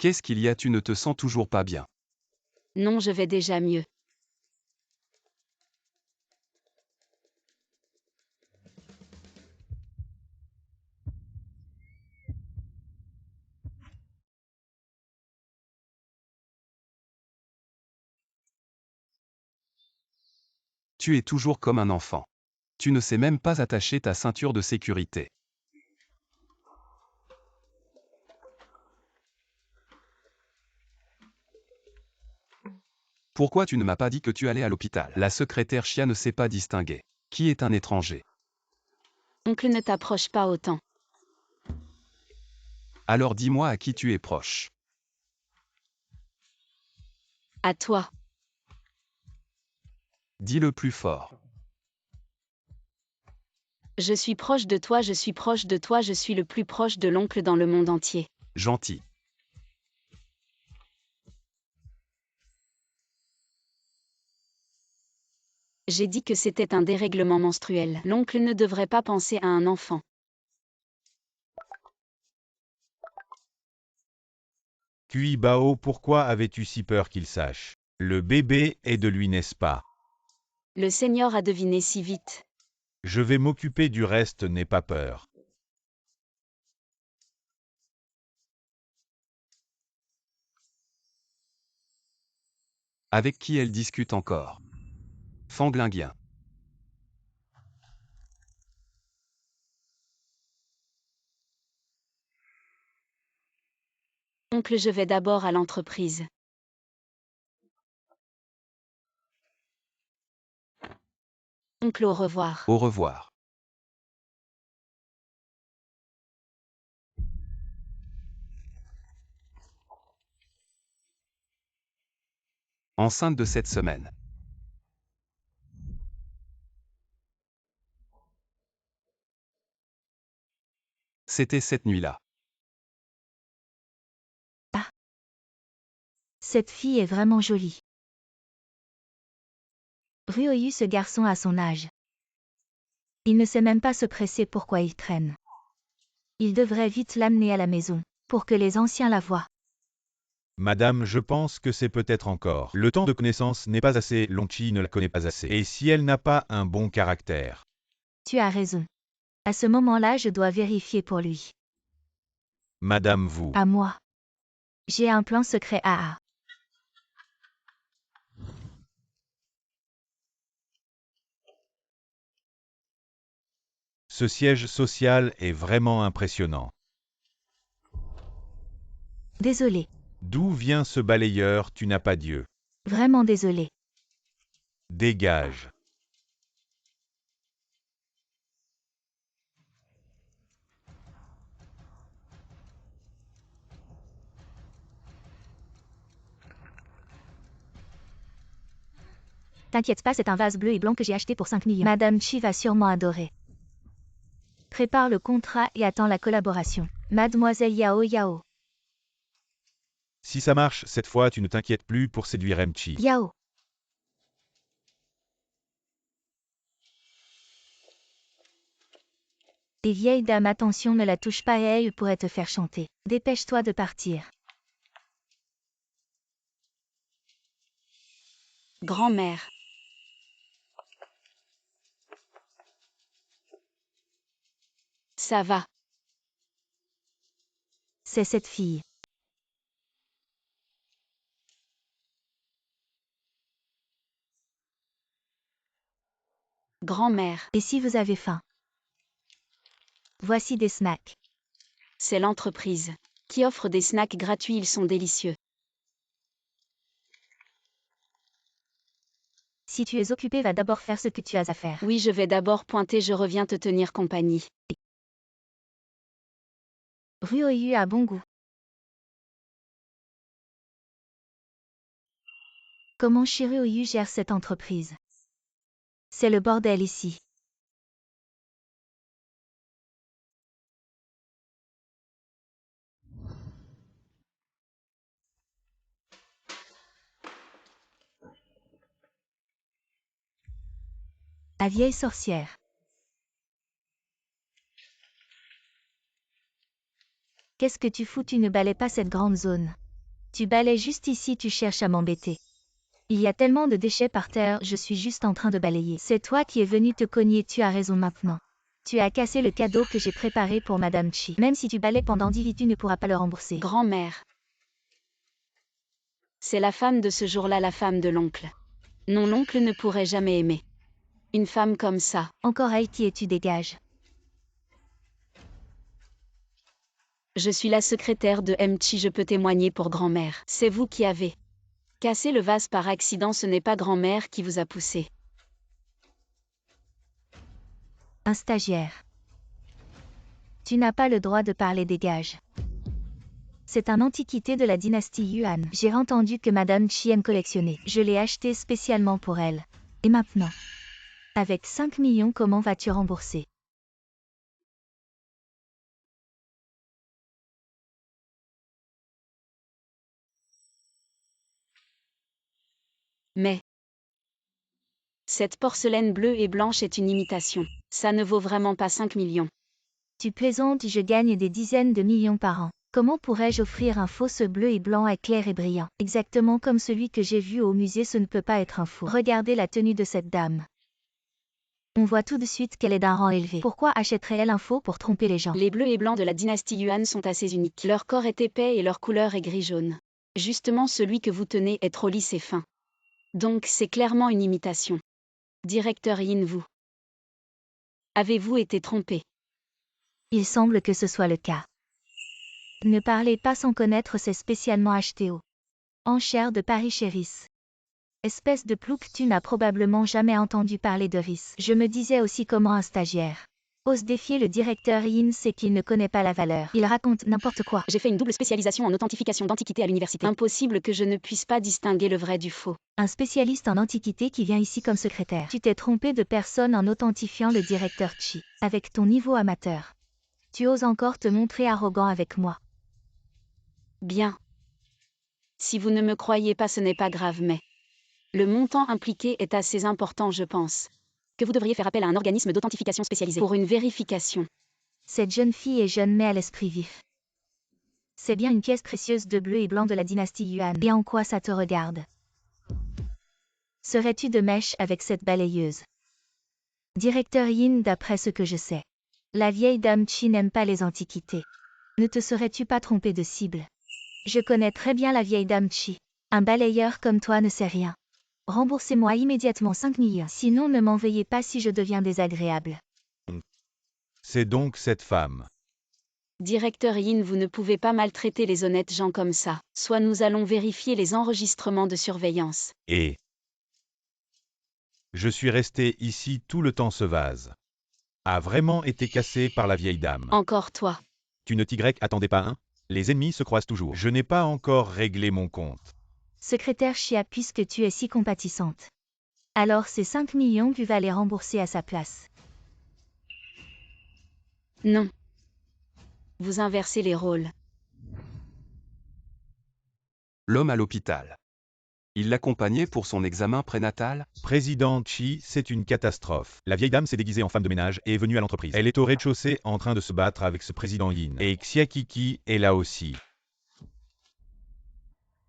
Qu'est-ce qu'il y a? Tu ne te sens toujours pas bien. Non, je vais déjà mieux. Tu es toujours comme un enfant. Tu ne sais même pas attacher ta ceinture de sécurité. Pourquoi tu ne m'as pas dit que tu allais à l'hôpital? La secrétaire Chia ne sait pas distinguer. Qui est un étranger? Oncle, ne t'approche pas autant. Alors dis-moi à qui tu es proche. À toi. Dis-le plus fort. Je suis proche de toi, je suis proche de toi, je suis le plus proche de l'oncle dans le monde entier. Gentil. J'ai dit que c'était un dérèglement menstruel. L'oncle ne devrait pas penser à un enfant. Kuibao, pourquoi avais-tu si peur qu'il sache? Le bébé est de lui, n'est-ce pas? Le Seigneur a deviné si vite. Je vais m'occuper du reste, n'aie pas peur. Avec qui elle discute encore? Fanglinguien. Oncle, je vais d'abord à l'entreprise. Oncle, au revoir. Au revoir. Enceinte de cette semaine. C'était cette nuit-là. Cette fille est vraiment jolie. Ryoyu, ce garçon a son âge. Il ne sait même pas se presser pourquoi il traîne. Il devrait vite l'amener à la maison, pour que les anciens la voient. Madame, je pense que c'est peut-être encore. Le temps de connaissance n'est pas assez, Lonchi ne la connaît pas assez. Et si elle n'a pas un bon caractère? Tu as raison. À ce moment-là, je dois vérifier pour lui. Madame, vous. À moi. J'ai un plan secret AA. Ce siège social est vraiment impressionnant. Désolé. D'où vient ce balayeur, tu n'as pas Dieu. Vraiment désolé. Dégage. T'inquiète pas, c'est un vase bleu et blanc que j'ai acheté pour 5 millions. Madame Chi va sûrement adorer. Prépare le contrat et attends la collaboration. Mademoiselle Yao Yao. Si ça marche, cette fois tu ne t'inquiètes plus pour séduire Mchi. Yao. Et vieille dame, attention, ne la touche pas, elle pourrait te faire chanter. Dépêche-toi de partir. Grand-mère. Ça va. C'est cette fille. Grand-mère. Et si vous avez faim? Voici des snacks. C'est l'entreprise qui offre des snacks gratuits, ils sont délicieux. Si tu es occupé, va d'abord faire ce que tu as à faire. Oui, je vais d'abord pointer, je reviens te tenir compagnie. Rue Oyu a bon goût. Comment Shiru Oyu gère cette entreprise? C'est le bordel ici. La vieille sorcière. Qu'est-ce que tu fous? Tu ne balais pas cette grande zone. Tu balais juste ici, tu cherches à m'embêter. Il y a tellement de déchets par terre, je suis juste en train de balayer. C'est toi qui es venu te cogner, tu as raison maintenant. Tu as cassé le cadeau que j'ai préparé pour Madame Chi. Même si tu balais pendant 10 vies, tu ne pourras pas le rembourser. Grand-mère. C'est la femme de ce jour-là, la femme de l'oncle. Non, l'oncle ne pourrait jamais aimer une femme comme ça. Encore elle qui est, tu dégages. Je suis la secrétaire de Mchi, je peux témoigner pour grand-mère. C'est vous qui avez cassé le vase par accident, ce n'est pas grand-mère qui vous a poussé. Un stagiaire. Tu n'as pas le droit de parler, dégage. C'est un antiquité de la dynastie Yuan. J'ai entendu que Madame Chi aime collectionner. Je l'ai acheté spécialement pour elle. Et maintenant? Avec 5 millions, comment vas-tu rembourser? Mais cette porcelaine bleue et blanche est une imitation. Ça ne vaut vraiment pas 5 millions. Tu plaisantes, je gagne des dizaines de millions par an. Comment pourrais-je offrir un faux bleu et blanc éclair et brillant? Exactement comme celui que j'ai vu au musée, ce ne peut pas être un faux. Regardez la tenue de cette dame. On voit tout de suite qu'elle est d'un rang élevé. Pourquoi achèterait-elle un faux pour tromper les gens? Les bleus et blancs de la dynastie Yuan sont assez uniques. Leur corps est épais et leur couleur est gris-jaune. Justement, celui que vous tenez est trop lisse et fin. Donc c'est clairement une imitation. Directeur Yin, vous avez-vous été trompé? Il semble que ce soit le cas. Ne parlez pas sans connaître, c'est spécialement acheté aux enchères de Paris chez Riss. Espèce de plouc, tu n'as probablement jamais entendu parler de Riss. Je me disais aussi comment un stagiaire ose défier le directeur Yin, c'est qu'il ne connaît pas la valeur. Il raconte n'importe quoi. J'ai fait une double spécialisation en authentification d'antiquités à l'université. Impossible que je ne puisse pas distinguer le vrai du faux. Un spécialiste en antiquité qui vient ici comme secrétaire. Tu t'es trompé de personne en authentifiant le directeur Chi. Avec ton niveau amateur. Tu oses encore te montrer arrogant avec moi. Bien. Si vous ne me croyez pas, ce n'est pas grave, mais le montant impliqué est assez important, je pense que vous devriez faire appel à un organisme d'authentification spécialisé pour une vérification. Cette jeune fille est jeune mais à l'esprit vif. C'est bien une pièce précieuse de bleu et blanc de la dynastie Yuan. Et en quoi ça te regarde? Serais-tu de mèche avec cette balayeuse? Directeur Yin, d'après ce que je sais, la vieille dame Chi n'aime pas les antiquités. Ne te serais-tu pas trompé de cible? Je connais très bien la vieille dame Chi. Un balayeur comme toi ne sait rien. Remboursez-moi immédiatement 5 millions, sinon ne m'en veuillez pas si je deviens désagréable. C'est donc cette femme. Directeur Yin, vous ne pouvez pas maltraiter les honnêtes gens comme ça. Soit nous allons vérifier les enregistrements de surveillance. Et je suis resté ici tout le temps. Ce vase a vraiment été cassé par la vieille dame. Encore toi. Tu ne attendais pas, hein? Les ennemis se croisent toujours. Je n'ai pas encore réglé mon compte. Secrétaire Chia, puisque tu es si compatissante. Alors ces 5 millions, tu vas les rembourser à sa place. Non. Vous inversez les rôles. L'homme à l'hôpital. Il l'accompagnait pour son examen prénatal. Président Chi, c'est une catastrophe. La vieille dame s'est déguisée en femme de ménage et est venue à l'entreprise. Elle est au rez-de-chaussée en train de se battre avec ce président Yin. Et Xiakiki est là aussi.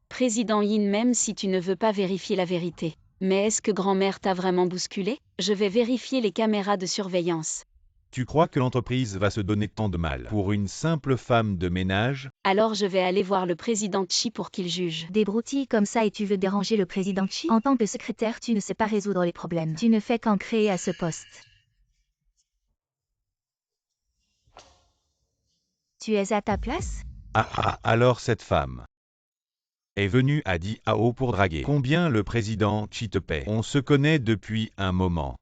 Président Yin, même si tu ne veux pas vérifier la vérité. Mais est-ce que grand-mère t'a vraiment bousculé? Je vais vérifier les caméras de surveillance. Tu crois que l'entreprise va se donner tant de mal pour une simple femme de ménage? Alors je vais aller voir le président Chi pour qu'il juge. Des broutilles comme ça et tu veux déranger le président Chi? En tant que secrétaire, tu ne sais pas résoudre les problèmes. Tu ne fais qu'en créer à ce poste. Tu es à ta place? Alors cette femme est venue à Di Hao pour draguer. Combien le président Chi te paie? On se connaît depuis un moment.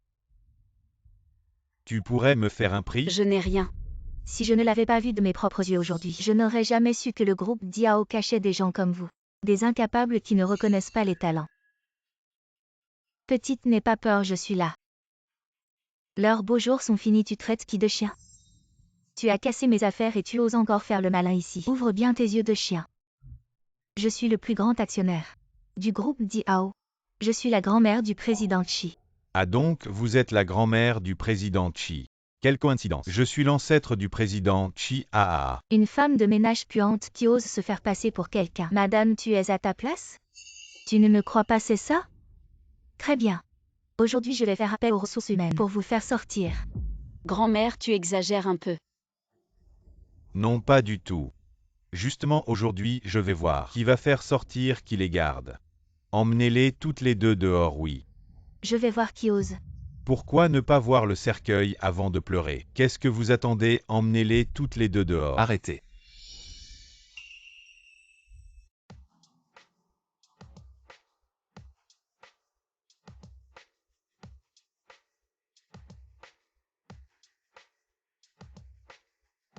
Tu pourrais me faire un prix? Je n'ai rien. Si je ne l'avais pas vu de mes propres yeux aujourd'hui, je n'aurais jamais su que le groupe Diao cachait des gens comme vous. Des incapables qui ne reconnaissent pas les talents. Petite, n'aie pas peur, je suis là. Leurs beaux jours sont finis, tu traites qui de chien? Tu as cassé mes affaires et tu oses encore faire le malin ici. Ouvre bien tes yeux de chien. Je suis le plus grand actionnaire du groupe Diao. Je suis la grand-mère du président Chi. Ah donc, vous êtes la grand-mère du président Chi. Quelle coïncidence. Je suis l'ancêtre du président Chi. Une femme de ménage puante qui ose se faire passer pour quelqu'un. Madame, tu es à ta place? Tu ne me crois pas, c'est ça? Très bien. Aujourd'hui, je vais faire appel aux ressources humaines pour vous faire sortir. Grand-mère, tu exagères un peu. Non, pas du tout. Justement aujourd'hui, je vais voir qui va faire sortir qui les garde. Emmenez-les toutes les deux dehors, oui. Je vais voir qui ose. Pourquoi ne pas voir le cercueil avant de pleurer? Qu'est-ce que vous attendez? Emmenez-les toutes les deux dehors. Arrêtez.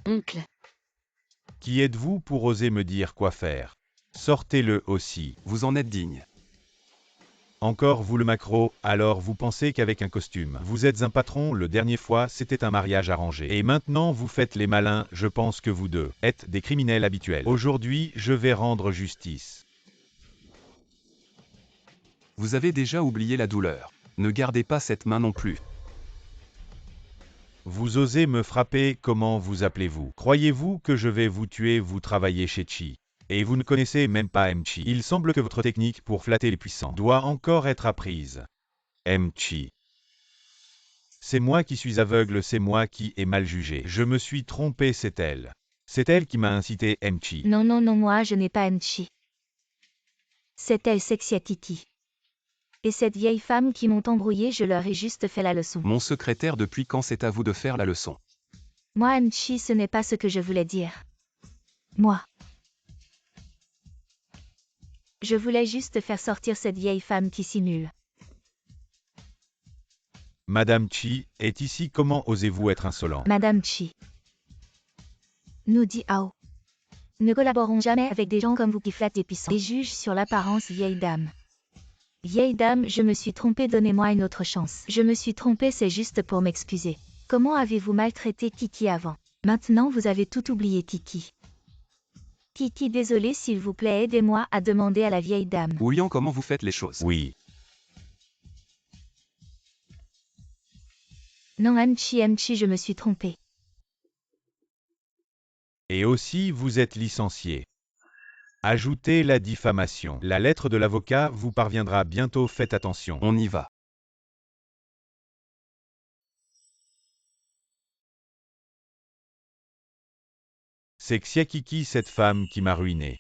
Oncle. Qui êtes-vous pour oser me dire quoi faire? Sortez-le aussi. Vous en êtes digne. Encore vous le macro, alors vous pensez qu'avec un costume, vous êtes un patron? La dernière fois, c'était un mariage arrangé. Et maintenant vous faites les malins, je pense que vous deux êtes des criminels habituels. Aujourd'hui, je vais rendre justice. Vous avez déjà oublié la douleur. Ne gardez pas cette main non plus. Vous osez me frapper? Comment vous appelez-vous? Croyez-vous que je vais vous tuer? Vous travaillez chez Chi. Et vous ne connaissez même pas Chi. Il semble que votre technique pour flatter les puissants doit encore être apprise. Chi. C'est moi qui suis aveugle, c'est moi qui ai mal jugé. Je me suis trompé, c'est elle. C'est elle qui m'a incité, Chi. Non, non, non, moi je n'ai pas Chi. C'est elle, Xiakiki. Et cette vieille femme qui m'ont embrouillé, je leur ai juste fait la leçon. Mon secrétaire, depuis quand c'est à vous de faire la leçon? Moi, Chi, ce n'est pas ce que je voulais dire. Moi. Je voulais juste faire sortir cette vieille femme qui simule. Madame Chi est ici, comment osez-vous être insolent? Madame Chi. Nous dit Ao. Ne collaborons jamais avec des gens comme vous qui flattent des puissants. Et jugent sur l'apparence, vieille dame. Vieille dame, je me suis trompée, donnez-moi une autre chance. Je me suis trompée, c'est juste pour m'excuser. Comment avez-vous maltraité Kiki avant? Maintenant vous avez tout oublié, Kiki. Kiki, désolé, s'il vous plaît, aidez-moi à demander à la vieille dame. Oulian, comment vous faites les choses? Oui. Non, Mchi, je me suis trompée. Et aussi, vous êtes licencié. Ajoutez la diffamation. La lettre de l'avocat vous parviendra bientôt, faites attention. On y va. C'est Xiakiki, cette femme qui m'a ruiné.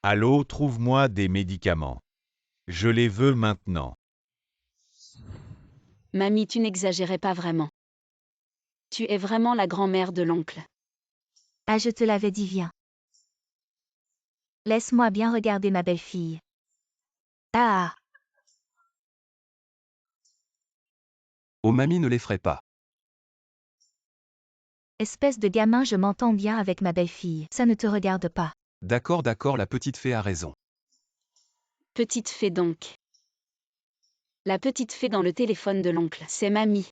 Allô, trouve-moi des médicaments. Je les veux maintenant. Mamie, tu n'exagérais pas vraiment. Tu es vraiment la grand-mère de l'oncle. Ah, je te l'avais dit, viens. Laisse-moi bien regarder ma belle-fille. Ah, Oh mamie, ne l'effraie pas. espèce de gamin, je m'entends bien avec ma belle-fille. Ça ne te regarde pas. D'accord, d'accord, la petite fée a raison. Petite fée donc. La petite fée dans le téléphone de l'oncle, c'est Mamie.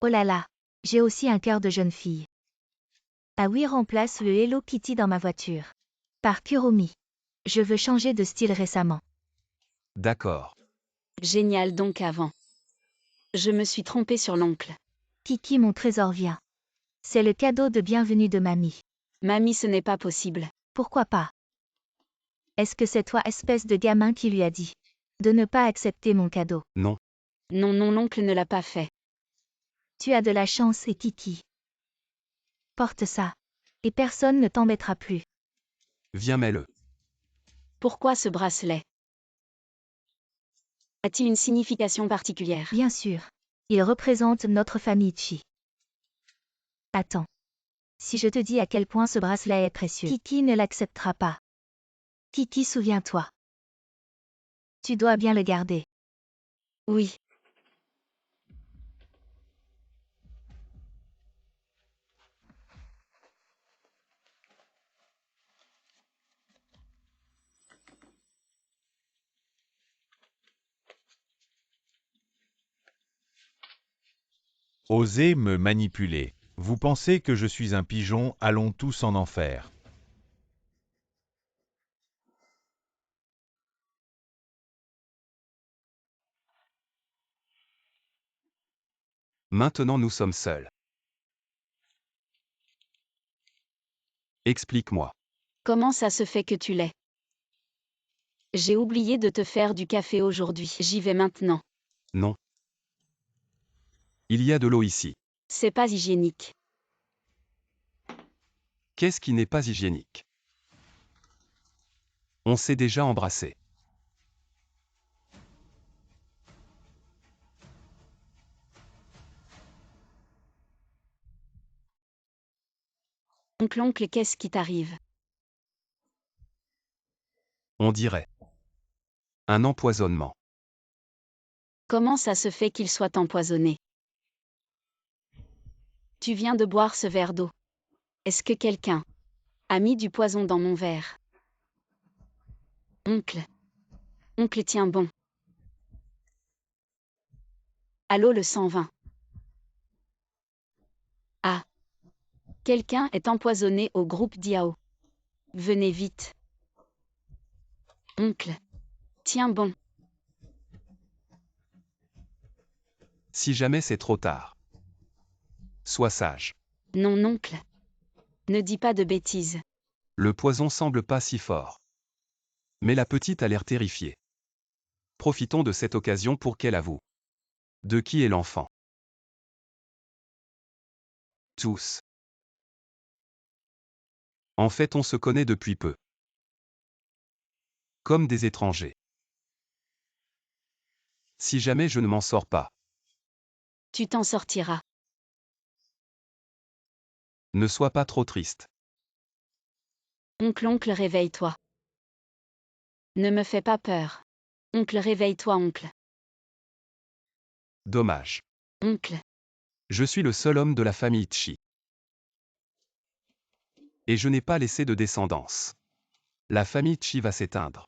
Oh là là, j'ai aussi un cœur de jeune fille. Ah oui, remplace le Hello Kitty dans ma voiture. Par Kuromi. Je veux changer de style récemment. D'accord. Génial donc avant. Je me suis trompée sur l'oncle. Kiki, mon trésor, vient. C'est le cadeau de bienvenue de mamie. Mamie, ce n'est pas possible. Pourquoi pas? Est-ce que c'est toi, espèce de gamin, qui lui a dit de ne pas accepter mon cadeau? Non. Non, non, l'oncle ne l'a pas fait. Tu as de la chance et Kiki. Porte ça. Et personne ne t'embêtera plus. Viens, mets-le. Pourquoi ce bracelet? A-t-il une signification particulière? Bien sûr. Il représente notre famille Chi. Attends. Si je te dis à quel point ce bracelet est précieux, Kiki ne l'acceptera pas. Kiki, souviens-toi. Tu dois bien le garder. Oui. Osez me manipuler. Vous pensez que je suis un pigeon, allons tous en enfer. Maintenant nous sommes seuls. Explique-moi. Comment ça se fait que tu l'aies? J'ai oublié de te faire du café aujourd'hui. J'y vais maintenant. Non. Il y a de l'eau ici. C'est pas hygiénique. Qu'est-ce qui n'est pas hygiénique? On s'est déjà embrassé. Oncle, qu'est-ce qui t'arrive? On dirait. Un empoisonnement. Comment ça se fait qu'il soit empoisonné? Tu viens de boire ce verre d'eau. Est-ce que quelqu'un a mis du poison dans mon verre? Oncle. Oncle, tiens bon. Allô, le 120. Ah. Quelqu'un est empoisonné au groupe Diao. Venez vite. Oncle. Tiens bon. Si jamais c'est trop tard. Sois sage. Non, oncle. Ne dis pas de bêtises. Le poison semble pas si fort. Mais la petite a l'air terrifiée. Profitons de cette occasion pour qu'elle avoue. De qui est l'enfant? Tous. En fait, on se connaît depuis peu. Comme des étrangers. Si jamais je ne m'en sors pas, Tu t'en sortiras. ne sois pas trop triste. Oncle, réveille-toi. Ne me fais pas peur. Oncle, réveille-toi, oncle. Dommage. Oncle. Je suis le seul homme de la famille Chi. Et je n'ai pas laissé de descendance. La famille Chi va s'éteindre.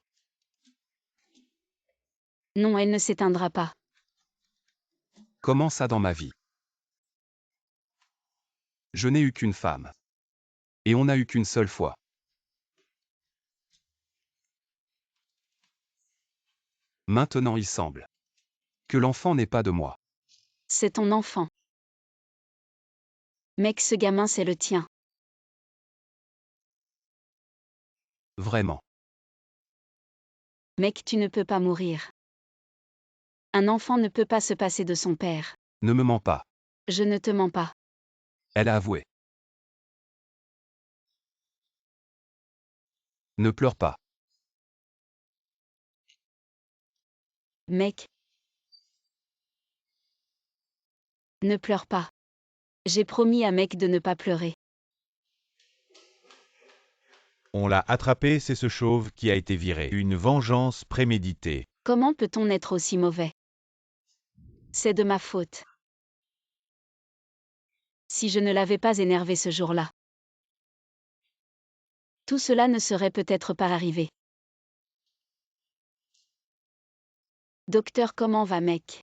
Non, elle ne s'éteindra pas. Comment ça dans ma vie? Je n'ai eu qu'une femme. Et on n'a eu qu'une seule fois. Maintenant il semble que l'enfant n'est pas de moi. C'est ton enfant. Mec, ce gamin, c'est le tien. Vraiment. Mec, tu ne peux pas mourir. Un enfant ne peut pas se passer de son père. Ne me mens pas. Je ne te mens pas. Elle a avoué. Ne pleure pas. Mec. Ne pleure pas. J'ai promis à Mec de ne pas pleurer. On l'a attrapé, c'est ce chauve qui a été viré. Une vengeance préméditée. Comment peut-on être aussi mauvais? C'est de ma faute. Si je ne l'avais pas énervé ce jour-là, tout cela ne serait peut-être pas arrivé. Docteur, comment va Mec?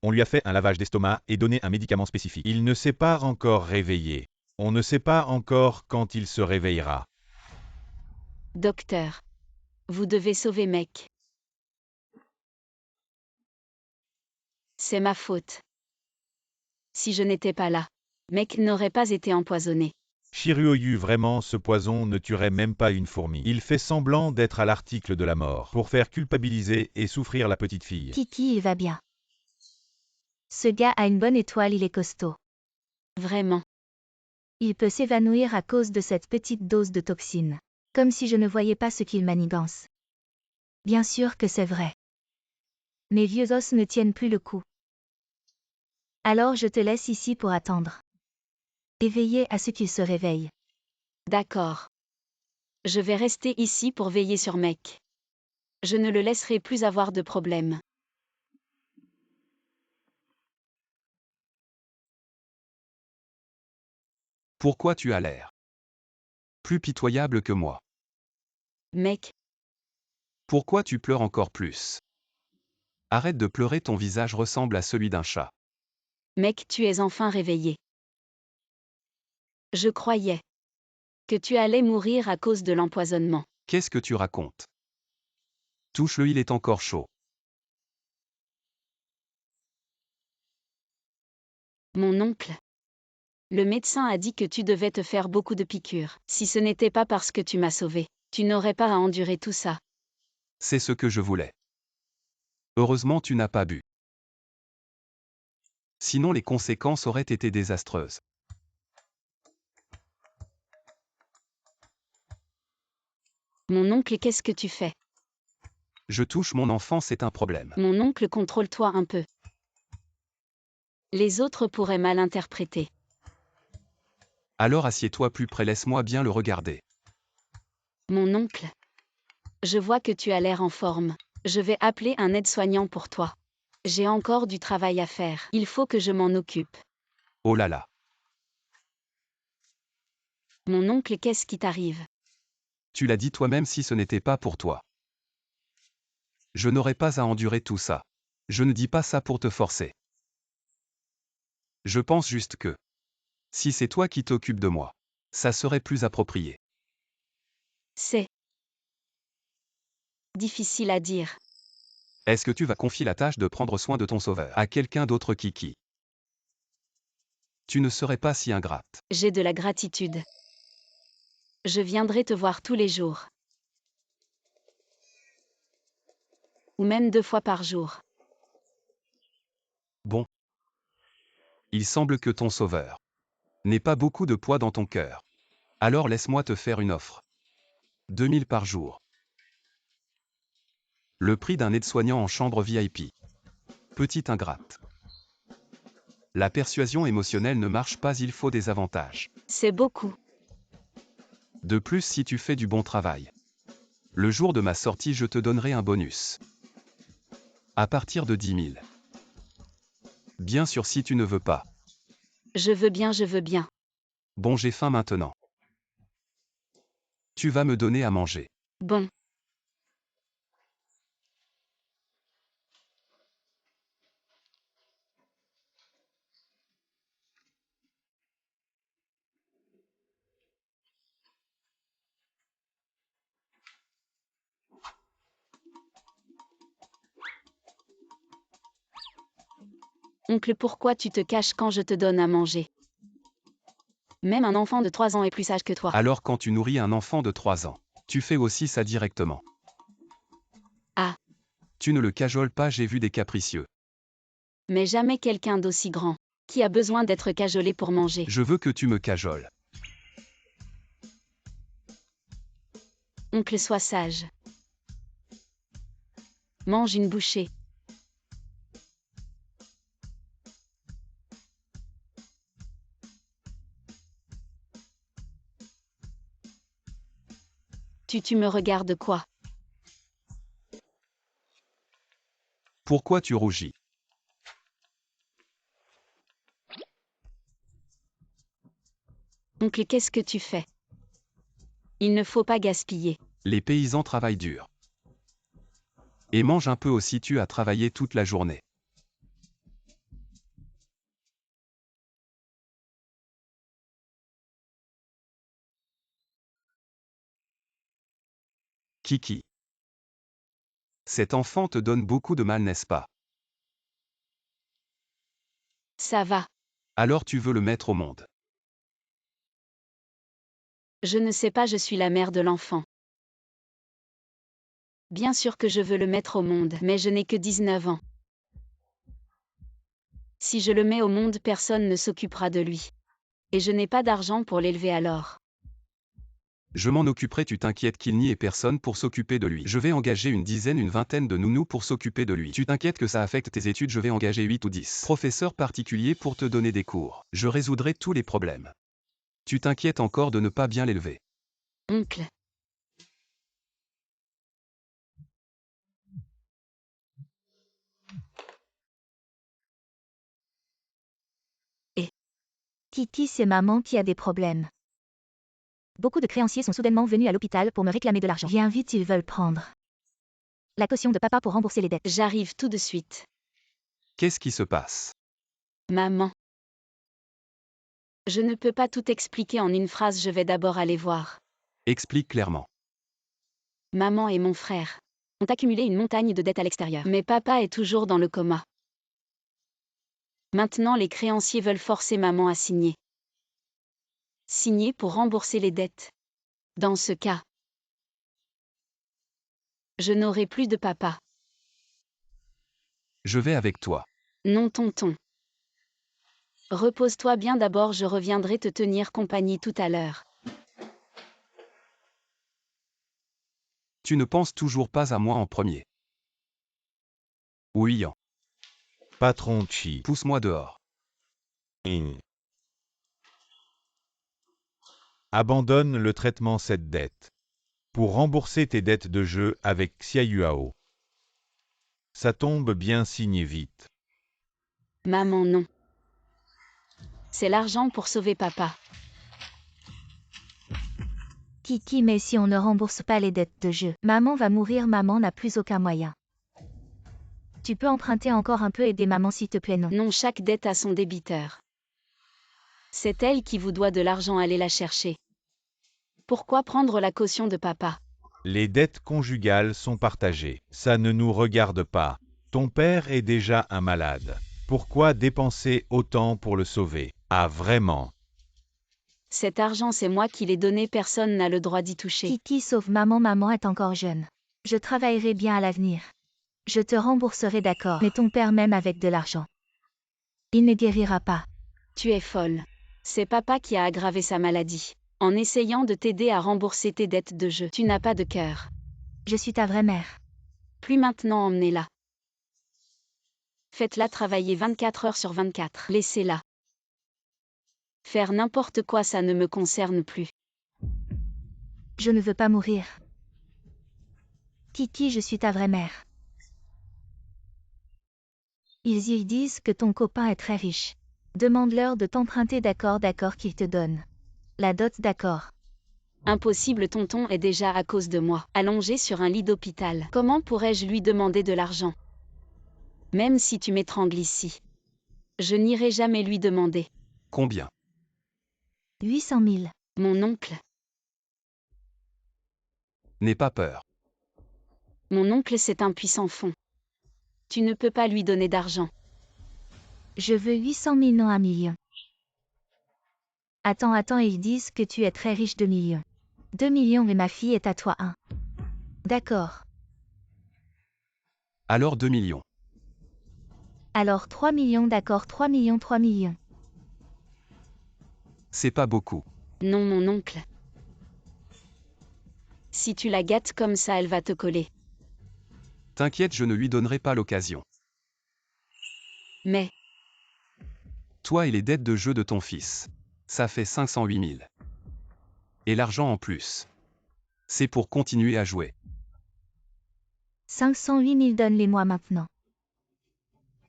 On lui a fait un lavage d'estomac et donné un médicament spécifique. Il ne s'est pas encore réveillé. On ne sait pas encore quand il se réveillera. Docteur, vous devez sauver Mec. C'est ma faute. Si je n'étais pas là, Mec n'aurait pas été empoisonné. Shiryu, vraiment, ce poison ne tuerait même pas une fourmi. Il fait semblant d'être à l'article de la mort, pour faire culpabiliser et souffrir la petite fille. Kiki, il va bien. Ce gars a une bonne étoile, il est costaud. Vraiment. Il peut s'évanouir à cause de cette petite dose de toxine. Comme si je ne voyais pas ce qu'il manigance. Bien sûr que c'est vrai. Mes vieux os ne tiennent plus le coup. Alors je te laisse ici pour attendre. Et veiller à ce qu'il se réveille. D'accord. Je vais rester ici pour veiller sur Mec. Je ne le laisserai plus avoir de problème. Pourquoi tu as l'air plus pitoyable que moi? Mec, Pourquoi tu pleures encore plus? Arrête de pleurer, ton visage ressemble à celui d'un chat. Mec, tu es enfin réveillé. Je croyais que tu allais mourir à cause de l'empoisonnement. Qu'est-ce que tu racontes? Touche-le, il est encore chaud. Mon oncle. Le médecin a dit que tu devais te faire beaucoup de piqûres. Si ce n'était pas parce que tu m'as sauvé, tu n'aurais pas à endurer tout ça. C'est ce que je voulais. Heureusement, tu n'as pas bu. Sinon, les conséquences auraient été désastreuses. Mon oncle, qu'est-ce que tu fais? Je touche mon enfant, c'est un problème. Mon oncle, contrôle-toi un peu. Les autres pourraient mal interpréter. Alors assieds-toi plus près, laisse-moi bien le regarder. Mon oncle. Je vois que tu as l'air en forme. Je vais appeler un aide-soignant pour toi. J'ai encore du travail à faire. Il faut que je m'en occupe. Oh là là. Mon oncle, qu'est-ce qui t'arrive? Tu l'as dit toi-même, si ce n'était pas pour toi, je n'aurais pas à endurer tout ça. Je ne dis pas ça pour te forcer. Je pense juste que, si c'est toi qui t'occupes de moi, ça serait plus approprié. C'est difficile à dire. Est-ce que tu vas confier la tâche de prendre soin de ton sauveur à quelqu'un d'autre, Kiki? Tu ne serais pas si ingrate. J'ai de la gratitude. Je viendrai te voir tous les jours. Ou même 2 fois par jour. Bon. Il semble que ton sauveur n'ait pas beaucoup de poids dans ton cœur. Alors laisse-moi te faire une offre. 2000 par jour. Le prix d'un aide-soignant en chambre VIP. Petite ingrate. La persuasion émotionnelle ne marche pas, il faut des avantages. C'est beaucoup. De plus, si tu fais du bon travail, le jour de ma sortie, je te donnerai un bonus. À partir de 10 000. Bien sûr, si tu ne veux pas. Je veux bien, je veux bien. Bon, j'ai faim maintenant. Tu vas me donner à manger. Bon. Oncle, pourquoi tu te caches quand je te donne à manger? Même un enfant de 3 ans est plus sage que toi. Alors quand tu nourris un enfant de 3 ans, tu fais aussi ça directement. Ah. Tu ne le cajoles pas, j'ai vu des capricieux. Mais jamais quelqu'un d'aussi grand, qui a besoin d'être cajolé pour manger. Je veux que tu me cajoles. Oncle, sois sage. Mange une bouchée. Tu me regardes quoi? Pourquoi tu rougis? Oncle, qu'est-ce que tu fais? Il ne faut pas gaspiller. Les paysans travaillent dur. Et mangent un peu aussi, tu as travaillé toute la journée. Kiki. Cet enfant te donne beaucoup de mal, n'est-ce pas? Ça va. Alors tu veux le mettre au monde. Je ne sais pas, je suis la mère de l'enfant. Bien sûr que je veux le mettre au monde, mais je n'ai que 19 ans. Si je le mets au monde, personne ne s'occupera de lui. Et je n'ai pas d'argent pour l'élever alors. Je m'en occuperai, tu t'inquiètes qu'il n'y ait personne pour s'occuper de lui. Je vais engager une dizaine, une vingtaine de nounous pour s'occuper de lui. Tu t'inquiètes que ça affecte tes études, je vais engager 8 ou 10 professeurs particuliers pour te donner des cours. Je résoudrai tous les problèmes. Tu t'inquiètes encore de ne pas bien l'élever. Oncle. Kiki, c'est maman qui a des problèmes. Beaucoup de créanciers sont soudainement venus à l'hôpital pour me réclamer de l'argent. Viens vite, ils veulent prendre la caution de papa pour rembourser les dettes. J'arrive tout de suite. Qu'est-ce qui se passe? Maman. Je ne peux pas tout expliquer en une phrase, je vais d'abord aller voir. Explique clairement. Maman et mon frère ont accumulé une montagne de dettes à l'extérieur. Mais papa est toujours dans le coma. Maintenant, les créanciers veulent forcer maman à signer. Signer pour rembourser les dettes. Dans ce cas, je n'aurai plus de papa. Je vais avec toi. Non, tonton. Repose-toi bien d'abord, je reviendrai te tenir compagnie tout à l'heure. Tu ne penses toujours pas à moi en premier. Oui, Patron Chi. pousse-moi dehors. Abandonne le traitement cette dette. Pour rembourser tes dettes de jeu avec Xiayuao. Ça tombe bien, signe vite. Maman, non. C'est l'argent pour sauver papa. Kiki, mais si on ne rembourse pas les dettes de jeu, maman va mourir, maman n'a plus aucun moyen. Tu peux emprunter encore un peu, aider maman s'il te plaît, non? Non, chaque dette a son débiteur. C'est elle qui vous doit de l'argent, allez la chercher. Pourquoi prendre la caution de papa? Les dettes conjugales sont partagées. Ça ne nous regarde pas. Ton père est déjà un malade. Pourquoi dépenser autant pour le sauver? Ah vraiment? Cet argent, c'est moi qui l'ai donné, personne n'a le droit d'y toucher. Kiki, sauf maman, maman est encore jeune. Je travaillerai bien à l'avenir. Je te rembourserai, d'accord, mais ton père même avec de l'argent. Il ne guérira pas. Tu es folle. C'est papa qui a aggravé sa maladie. En essayant de t'aider à rembourser tes dettes de jeu. Tu n'as pas de cœur. Je suis ta vraie mère. Plus maintenant, emmenez-la. Faites-la travailler 24 heures sur 24. Laissez-la. Faire n'importe quoi, ça ne me concerne plus. Je ne veux pas mourir. Kiki, je suis ta vraie mère. Ils y disent que ton copain est très riche. Demande-leur de t'emprunter, d'accord, d'accord, qu'ils te donnent la dot, d'accord. Impossible, tonton est déjà à cause de moi, allongé sur un lit d'hôpital. Comment pourrais-je lui demander de l'argent? Même si tu m'étrangles ici. Je n'irai jamais lui demander. Combien? 800 000. Mon oncle. N'aie pas peur. Mon oncle, c'est un puissant fond. Tu ne peux pas lui donner d'argent. Je veux 800 000, non 1 million. Attends, ils disent que tu es très riche, 2 millions. 2 millions et ma fille est à toi 1. D'accord. Alors 2 millions. Alors 3 millions, d'accord, 3 millions, 3 millions. C'est pas beaucoup. Non, mon oncle. Si tu la gâtes comme ça, elle va te coller. T'inquiète, je ne lui donnerai pas l'occasion. Mais, Toi et les dettes de jeu de ton fils. Ça fait 508 000. Et l'argent en plus. C'est pour continuer à jouer. 508 000, donne-les-moi maintenant.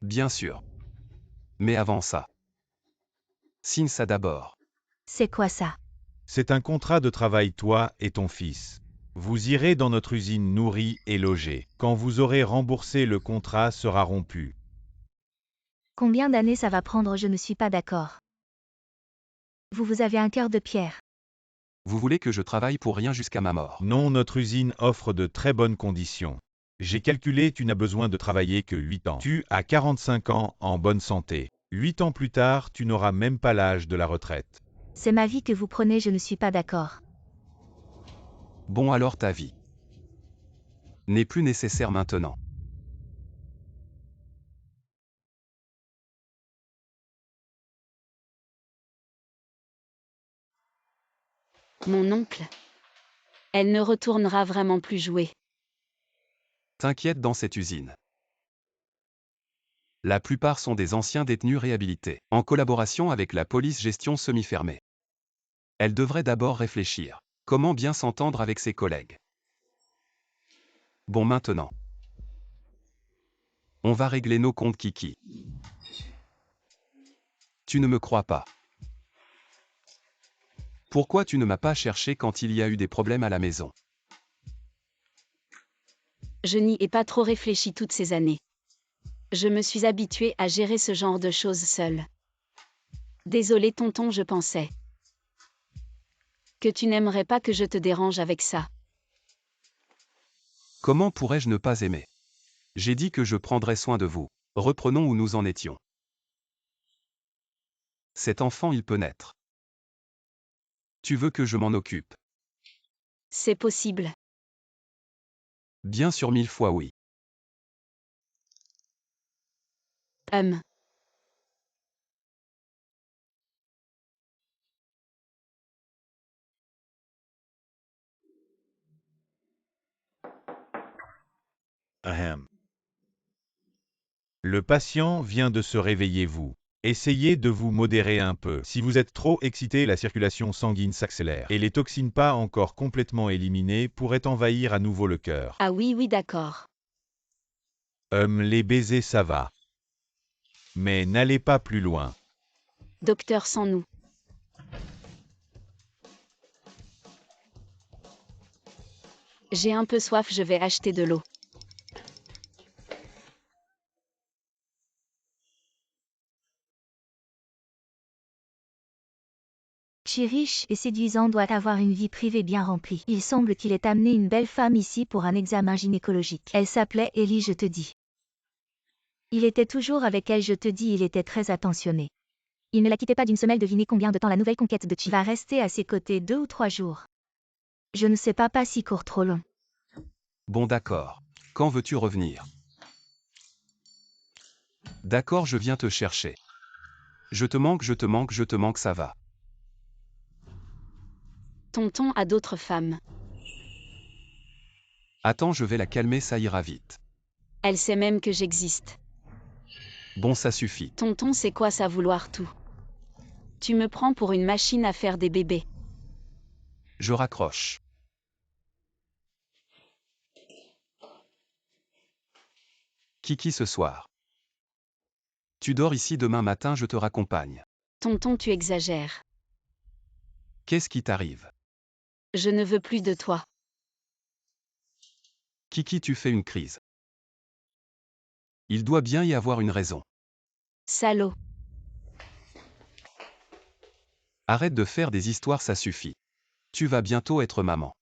Bien sûr. Mais avant ça. Signe ça d'abord. C'est quoi ça? C'est un contrat de travail toi et ton fils. Vous irez dans notre usine nourrie et logée. Quand vous aurez remboursé, le contrat sera rompu. Combien d'années ça va prendre? Je ne suis pas d'accord. Vous avez un cœur de pierre. Vous voulez que je travaille pour rien jusqu'à ma mort? Non, notre usine offre de très bonnes conditions. J'ai calculé, tu n'as besoin de travailler que 8 ans. Tu as 45 ans en bonne santé. 8 ans plus tard, tu n'auras même pas l'âge de la retraite. C'est ma vie que vous prenez, je ne suis pas d'accord. Bon alors ta vie n'est plus nécessaire maintenant. Mon oncle. Elle ne retournera vraiment plus jouer. T'inquiète dans cette usine. La plupart sont des anciens détenus réhabilités, en collaboration avec la police gestion semi-fermée. Elle devrait d'abord réfléchir. Comment bien s'entendre avec ses collègues? Bon maintenant. On va régler nos comptes Kiki. Tu ne me crois pas. Pourquoi tu ne m'as pas cherché quand il y a eu des problèmes à la maison? Je n'y ai pas trop réfléchi toutes ces années. Je me suis habituée à gérer ce genre de choses seule. Désolé tonton, je pensais que tu n'aimerais pas que je te dérange avec ça. Comment pourrais-je ne pas aimer? J'ai dit que je prendrais soin de vous. Reprenons où nous en étions. Cet enfant, il peut naître. Tu veux que je m'en occupe? C'est possible. Bien sûr 1000 fois oui. Hum. Ahem. Le patient vient de se réveiller, vous. Essayez de vous modérer un peu. Si vous êtes trop excité, la circulation sanguine s'accélère et les toxines pas encore complètement éliminées pourraient envahir à nouveau le cœur. Ah oui, d'accord. Les baisers ça va. Mais n'allez pas plus loin. Docteur sans nous. J'ai un peu soif, je vais acheter de l'eau. Chi riche et séduisant doit avoir une vie privée bien remplie. Il semble qu'il ait amené une belle femme ici pour un examen gynécologique. Elle s'appelait Ellie, je te dis. Il était toujours avec elle, je te dis, il était très attentionné. Il ne la quittait pas d'une semelle. Devinez combien de temps la nouvelle conquête de Chi va rester à ses côtés, 2 ou 3 jours. Je ne sais pas si court trop long. Bon d'accord. Quand veux-tu revenir? D'accord, je viens te chercher. Je te manque, ça va. Tonton a d'autres femmes. Attends, je vais la calmer, ça ira vite. Elle sait même que j'existe. Bon, ça suffit. Tonton, c'est quoi ça vouloir tout? Tu me prends pour une machine à faire des bébés. Je raccroche. Kiki ce soir. Tu dors ici, demain matin je te raccompagne. Tonton, tu exagères. Qu'est-ce qui t'arrive? Je ne veux plus de toi. Kiki, tu fais une crise. Il doit bien y avoir une raison. Salaud. Arrête de faire des histoires, ça suffit. Tu vas bientôt être maman.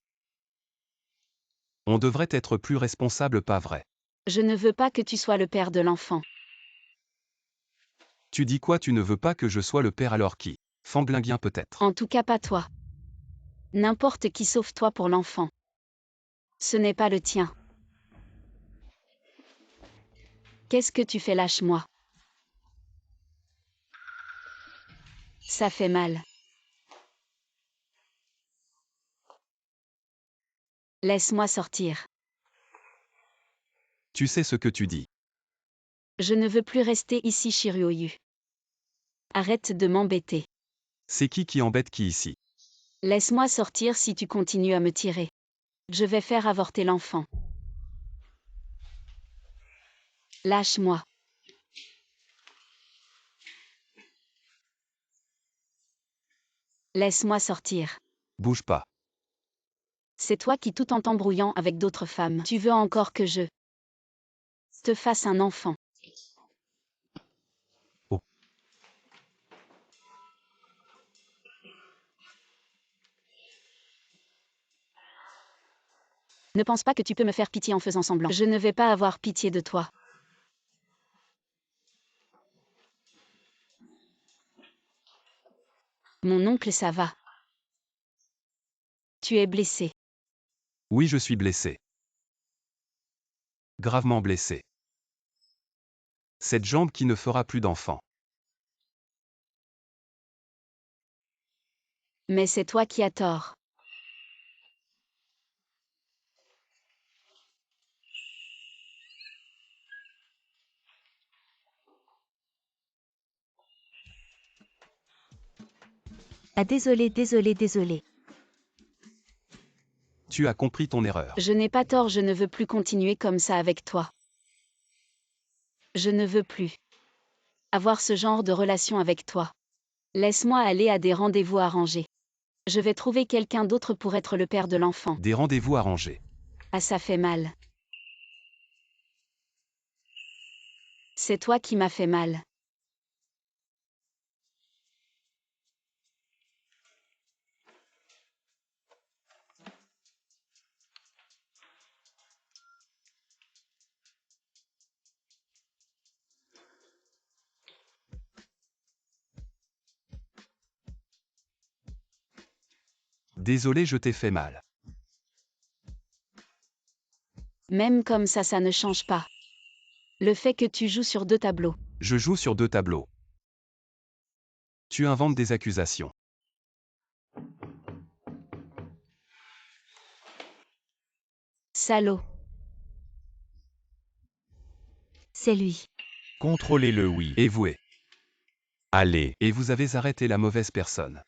On devrait être plus responsable, pas vrai? Je ne veux pas que tu sois le père de l'enfant. Tu dis quoi? Tu ne veux pas que je sois le père, alors qui? Fanglinguien peut-être. En tout cas pas toi. N'importe qui sauf toi pour l'enfant. Ce n'est pas le tien. Qu'est-ce que tu fais? Lâche-moi. Ça fait mal. Laisse-moi sortir. Tu sais ce que tu dis. Je ne veux plus rester ici, Shiryu. Arrête de m'embêter. C'est qui embête qui ici? Laisse-moi sortir si tu continues à me tirer. Je vais faire avorter l'enfant. Lâche-moi. Laisse-moi sortir. Bouge pas. C'est toi qui, tout en t'embrouillant avec d'autres femmes, tu veux encore que je te fasse un enfant. Oh. Ne pense pas que tu peux me faire pitié en faisant semblant. Je ne vais pas avoir pitié de toi. Mon oncle, ça va. Tu es blessé. Oui, je suis blessé. Gravement blessé. Cette jambe qui ne fera plus d'enfant. Mais c'est toi qui as tort. Ah désolé, désolé, désolé. Tu as compris ton erreur. Je n'ai pas tort, je ne veux plus continuer comme ça avec toi. Je ne veux plus avoir ce genre de relation avec toi. Laisse-moi aller à des rendez-vous arrangés. Je vais trouver quelqu'un d'autre pour être le père de l'enfant. Des rendez-vous arrangés. Ah, ça fait mal. C'est toi qui m'as fait mal. Désolé, je t'ai fait mal. Même comme ça ne change pas. Le fait que tu joues sur 2 tableaux. Je joue sur 2 tableaux. Tu inventes des accusations. Salaud. C'est lui. Contrôlez-le, oui. Et voué. Allez. Et vous avez arrêté la mauvaise personne.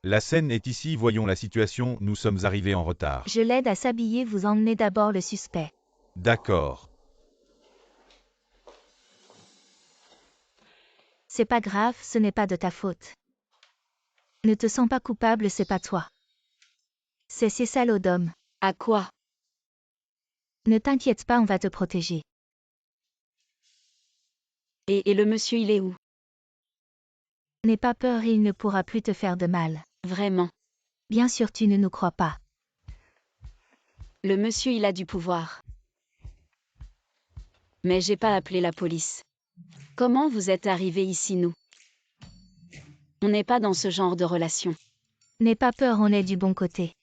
La scène est ici, voyons la situation, nous sommes arrivés en retard. Je l'aide à s'habiller, vous emmenez d'abord le suspect. D'accord. C'est pas grave, ce n'est pas de ta faute. Ne te sens pas coupable, c'est pas toi. C'est ces salauds d'hommes. À quoi? Ne t'inquiète pas, on va te protéger. Et le monsieur, il est où? N'aie pas peur, il ne pourra plus te faire de mal. Vraiment. Bien sûr, tu ne nous crois pas. Le monsieur, il a du pouvoir. Mais j'ai pas appelé la police. Comment vous êtes arrivés ici, nous? On n'est pas dans ce genre de relation. N'aie pas peur, on est du bon côté.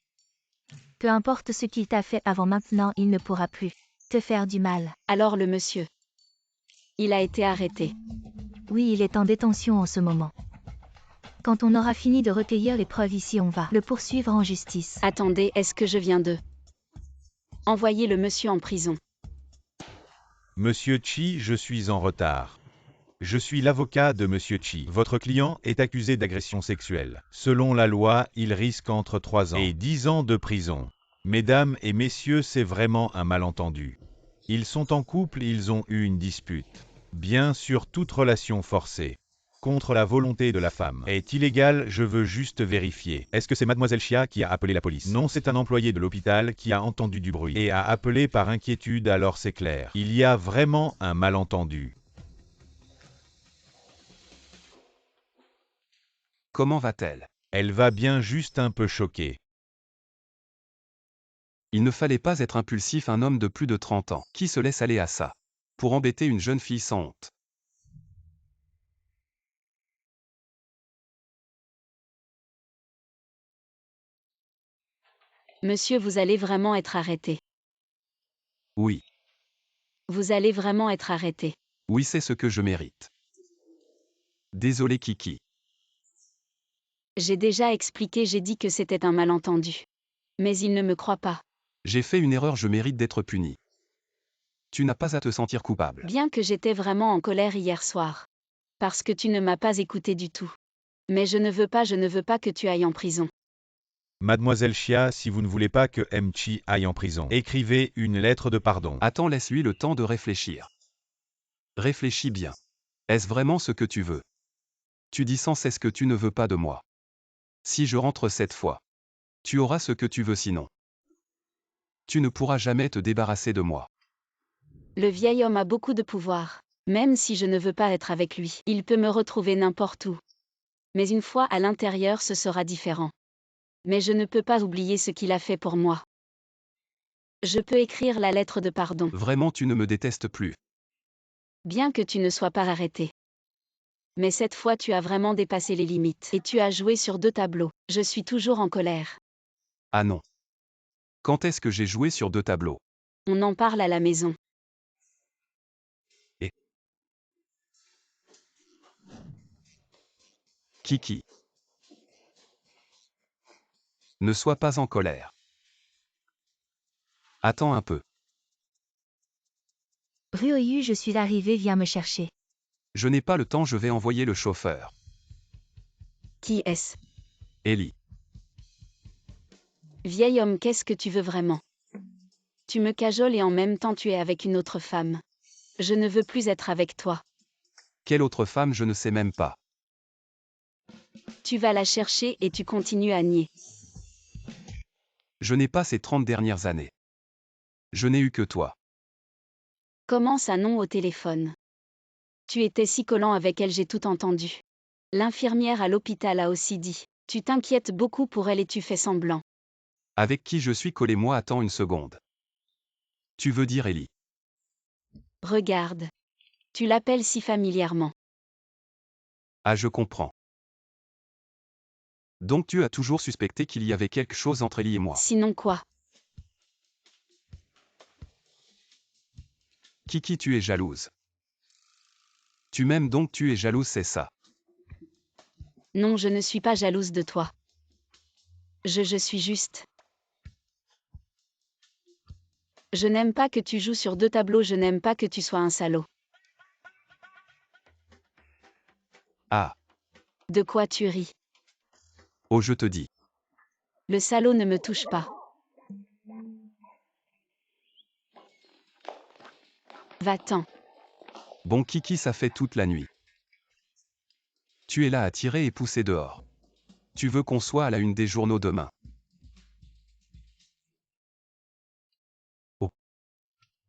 Peu importe ce qu'il t'a fait avant maintenant, il ne pourra plus te faire du mal. Alors le monsieur. Il a été arrêté. Oui, il est en détention en ce moment. Quand on aura fini de recueillir les preuves ici, on va le poursuivre en justice. Attendez, est-ce que je viens de envoyer le monsieur en prison? Monsieur Chi, je suis en retard. Je suis l'avocat de Monsieur Chi. Votre client est accusé d'agression sexuelle. Selon la loi, il risque entre 3 ans et 10 ans de prison. Mesdames et messieurs, c'est vraiment un malentendu. Ils sont en couple, ils ont eu une dispute. Bien sûr, toute relation forcée contre la volonté de la femme est illégale, je veux juste vérifier. Est-ce que c'est mademoiselle Chia qui a appelé la police? Non, c'est un employé de l'hôpital qui a entendu du bruit et a appelé par inquiétude, alors c'est clair. Il y a vraiment un malentendu. Comment va-t-elle? Elle va bien, juste un peu choquée. Il ne fallait pas être impulsif, un homme de plus de 30 ans. Qui se laisse aller à ça? Pour embêter une jeune fille sans honte. Monsieur, vous allez vraiment être arrêté. Oui. Vous allez vraiment être arrêté. Oui, c'est ce que je mérite. Désolé Kiki. J'ai déjà expliqué, j'ai dit que c'était un malentendu. Mais il ne me croit pas. J'ai fait une erreur, je mérite d'être puni. Tu n'as pas à te sentir coupable. Bien que j'étais vraiment en colère hier soir. Parce que tu ne m'as pas écouté du tout. Mais je ne veux pas que tu ailles en prison. Mademoiselle Chia, si vous ne voulez pas que Mchi aille en prison, écrivez une lettre de pardon. Attends, laisse-lui le temps de réfléchir. Réfléchis bien. Est-ce vraiment ce que tu veux? Tu dis sans cesse que tu ne veux pas de moi. Si je rentre cette fois, tu auras ce que tu veux sinon. Tu ne pourras jamais te débarrasser de moi. Le vieil homme a beaucoup de pouvoir. Même si je ne veux pas être avec lui, il peut me retrouver n'importe où. Mais une fois à l'intérieur, ce sera différent. Mais je ne peux pas oublier ce qu'il a fait pour moi. Je peux écrire la lettre de pardon, Vraiment, tu ne me détestes plus. bien que tu ne sois pas arrêté. Mais cette fois tu as vraiment dépassé les limites, et tu as joué sur 2 tableaux. Je suis toujours en colère. Ah non. Quand est-ce que j'ai joué sur 2 tableaux? On en parle à la maison. Kiki. Ne sois pas en colère. Attends un peu. Ryoyu, je suis arrivé, viens me chercher. Je n'ai pas le temps, je vais envoyer le chauffeur. Qui est-ce? Ellie. Vieil homme, qu'est-ce que tu veux vraiment? Tu me cajoles et en même temps tu es avec une autre femme. Je ne veux plus être avec toi. Quelle autre femme, je ne sais même pas. Tu vas la chercher et tu continues à nier. Je n'ai pas ces 30 dernières années. Je n'ai eu que toi. Comment ça non au téléphone? Tu étais si collant avec elle, j'ai tout entendu. L'infirmière à l'hôpital a aussi dit. Tu t'inquiètes beaucoup pour elle et tu fais semblant. Avec qui je suis collé, moi, attends une seconde. Tu veux dire Ellie? Regarde. Tu l'appelles si familièrement. Ah, je comprends. Donc tu as toujours suspecté qu'il y avait quelque chose entre Ellie et moi. Sinon quoi? Kiki, tu es jalouse. Tu m'aimes donc tu es jalouse, c'est ça. Non, je ne suis pas jalouse de toi. Je suis juste. Je n'aime pas que tu joues sur 2 tableaux, je n'aime pas que tu sois un salaud. Ah. De quoi tu ris? Oh, je te dis. Le salaud ne me touche pas. Va-t'en. Bon Kiki, ça fait toute la nuit. Tu es là à tirer et pousser dehors. Tu veux qu'on soit à la une des journaux demain. Oh.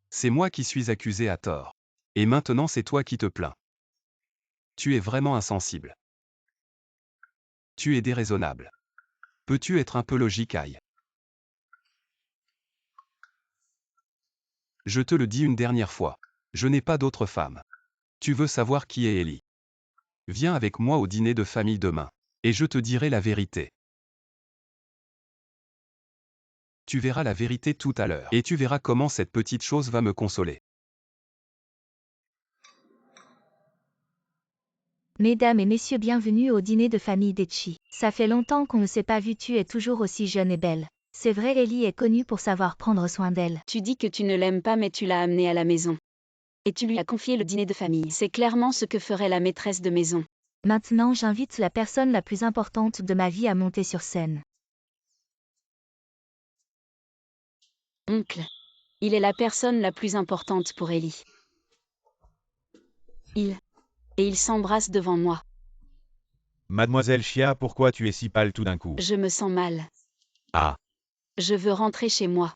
C'est moi qui suis accusé à tort. Et maintenant c'est toi qui te plains. Tu es vraiment insensible. Tu es déraisonnable. Peux-tu être un peu logique, aïe? Je te le dis une dernière fois. Je n'ai pas d'autre femme. Tu veux savoir qui est Ellie? Viens avec moi au dîner de famille demain. Et je te dirai la vérité. Tu verras la vérité tout à l'heure. Et tu verras comment cette petite chose va me consoler. Mesdames et messieurs, bienvenue au dîner de famille d'Echi. Ça fait longtemps qu'on ne s'est pas vu, tu es toujours aussi jeune et belle. C'est vrai, Ellie est connue pour savoir prendre soin d'elle. Tu dis que tu ne l'aimes pas mais tu l'as amenée à la maison. Et tu lui as confié le dîner de famille. C'est clairement ce que ferait la maîtresse de maison. Maintenant, j'invite la personne la plus importante de ma vie à monter sur scène. Oncle. Il est la personne la plus importante pour Ellie. Et il s'embrasse devant moi. Mademoiselle Chia, pourquoi tu es si pâle tout d'un coup? Je me sens mal. Ah. Je veux rentrer chez moi.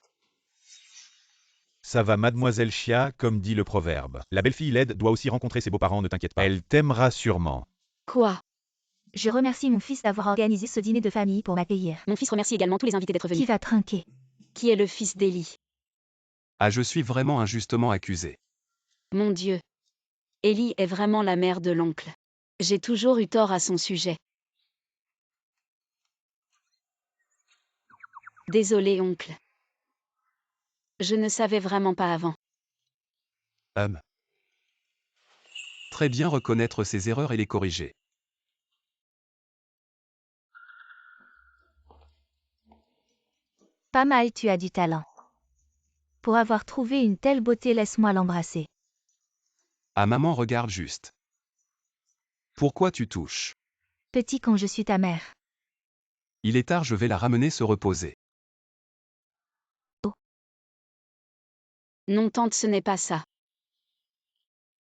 Ça va Mademoiselle Chia, comme dit le proverbe. La belle-fille laide doit aussi rencontrer ses beaux-parents, ne t'inquiète pas. Elle t'aimera sûrement. Quoi? Je remercie mon fils d'avoir organisé ce dîner de famille pour m'accueillir. Mon fils remercie également tous les invités d'être Qui venus. va trinquer? Qui est le fils d'Ellie? Ah, je suis vraiment injustement accusé. Mon Dieu. Ellie est vraiment la mère de l'oncle. J'ai toujours eu tort à son sujet. Désolé, oncle. Je ne savais vraiment pas avant. Très bien reconnaître ses erreurs et les corriger. Pas mal, tu as du talent. Pour avoir trouvé une telle beauté, laisse-moi l'embrasser. Ah maman, regarde juste. Pourquoi tu touches? Petit quand je suis ta mère. Il est tard, je vais la ramener se reposer. Non tante, ce n'est pas ça.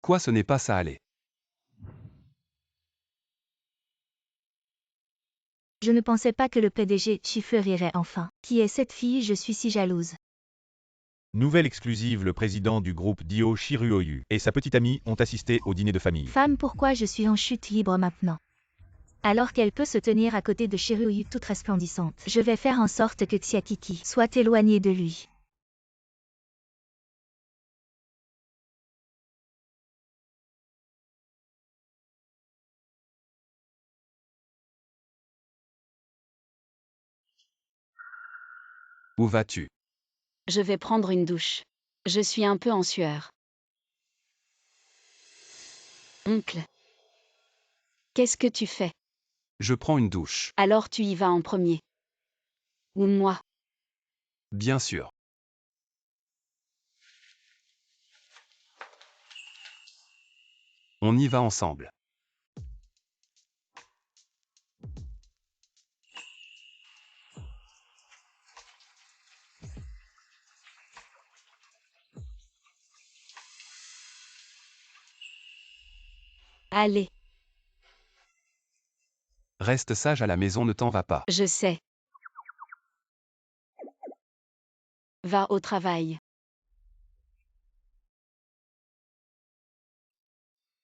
Quoi, ce n'est pas ça, allez. Je ne pensais pas que le PDG Chi fleurirait enfin. Qui est cette fille? Je suis si jalouse. Nouvelle exclusive, le président du groupe Dio Shiryu et sa petite amie ont assisté au dîner de famille. Femme, pourquoi je suis en chute libre maintenant? Alors qu'elle peut se tenir à côté de Shiryu toute resplendissante. Je vais faire en sorte que Tsiakiki soit éloignée de lui. Où vas-tu? Je vais prendre une douche. Je suis un peu en sueur. Oncle. Qu'est-ce que tu fais? Je prends une douche. Alors tu y vas en premier. Ou moi? Bien sûr. On y va ensemble. Allez, Reste sage à la maison, ne t'en vas pas. je sais. Va au travail.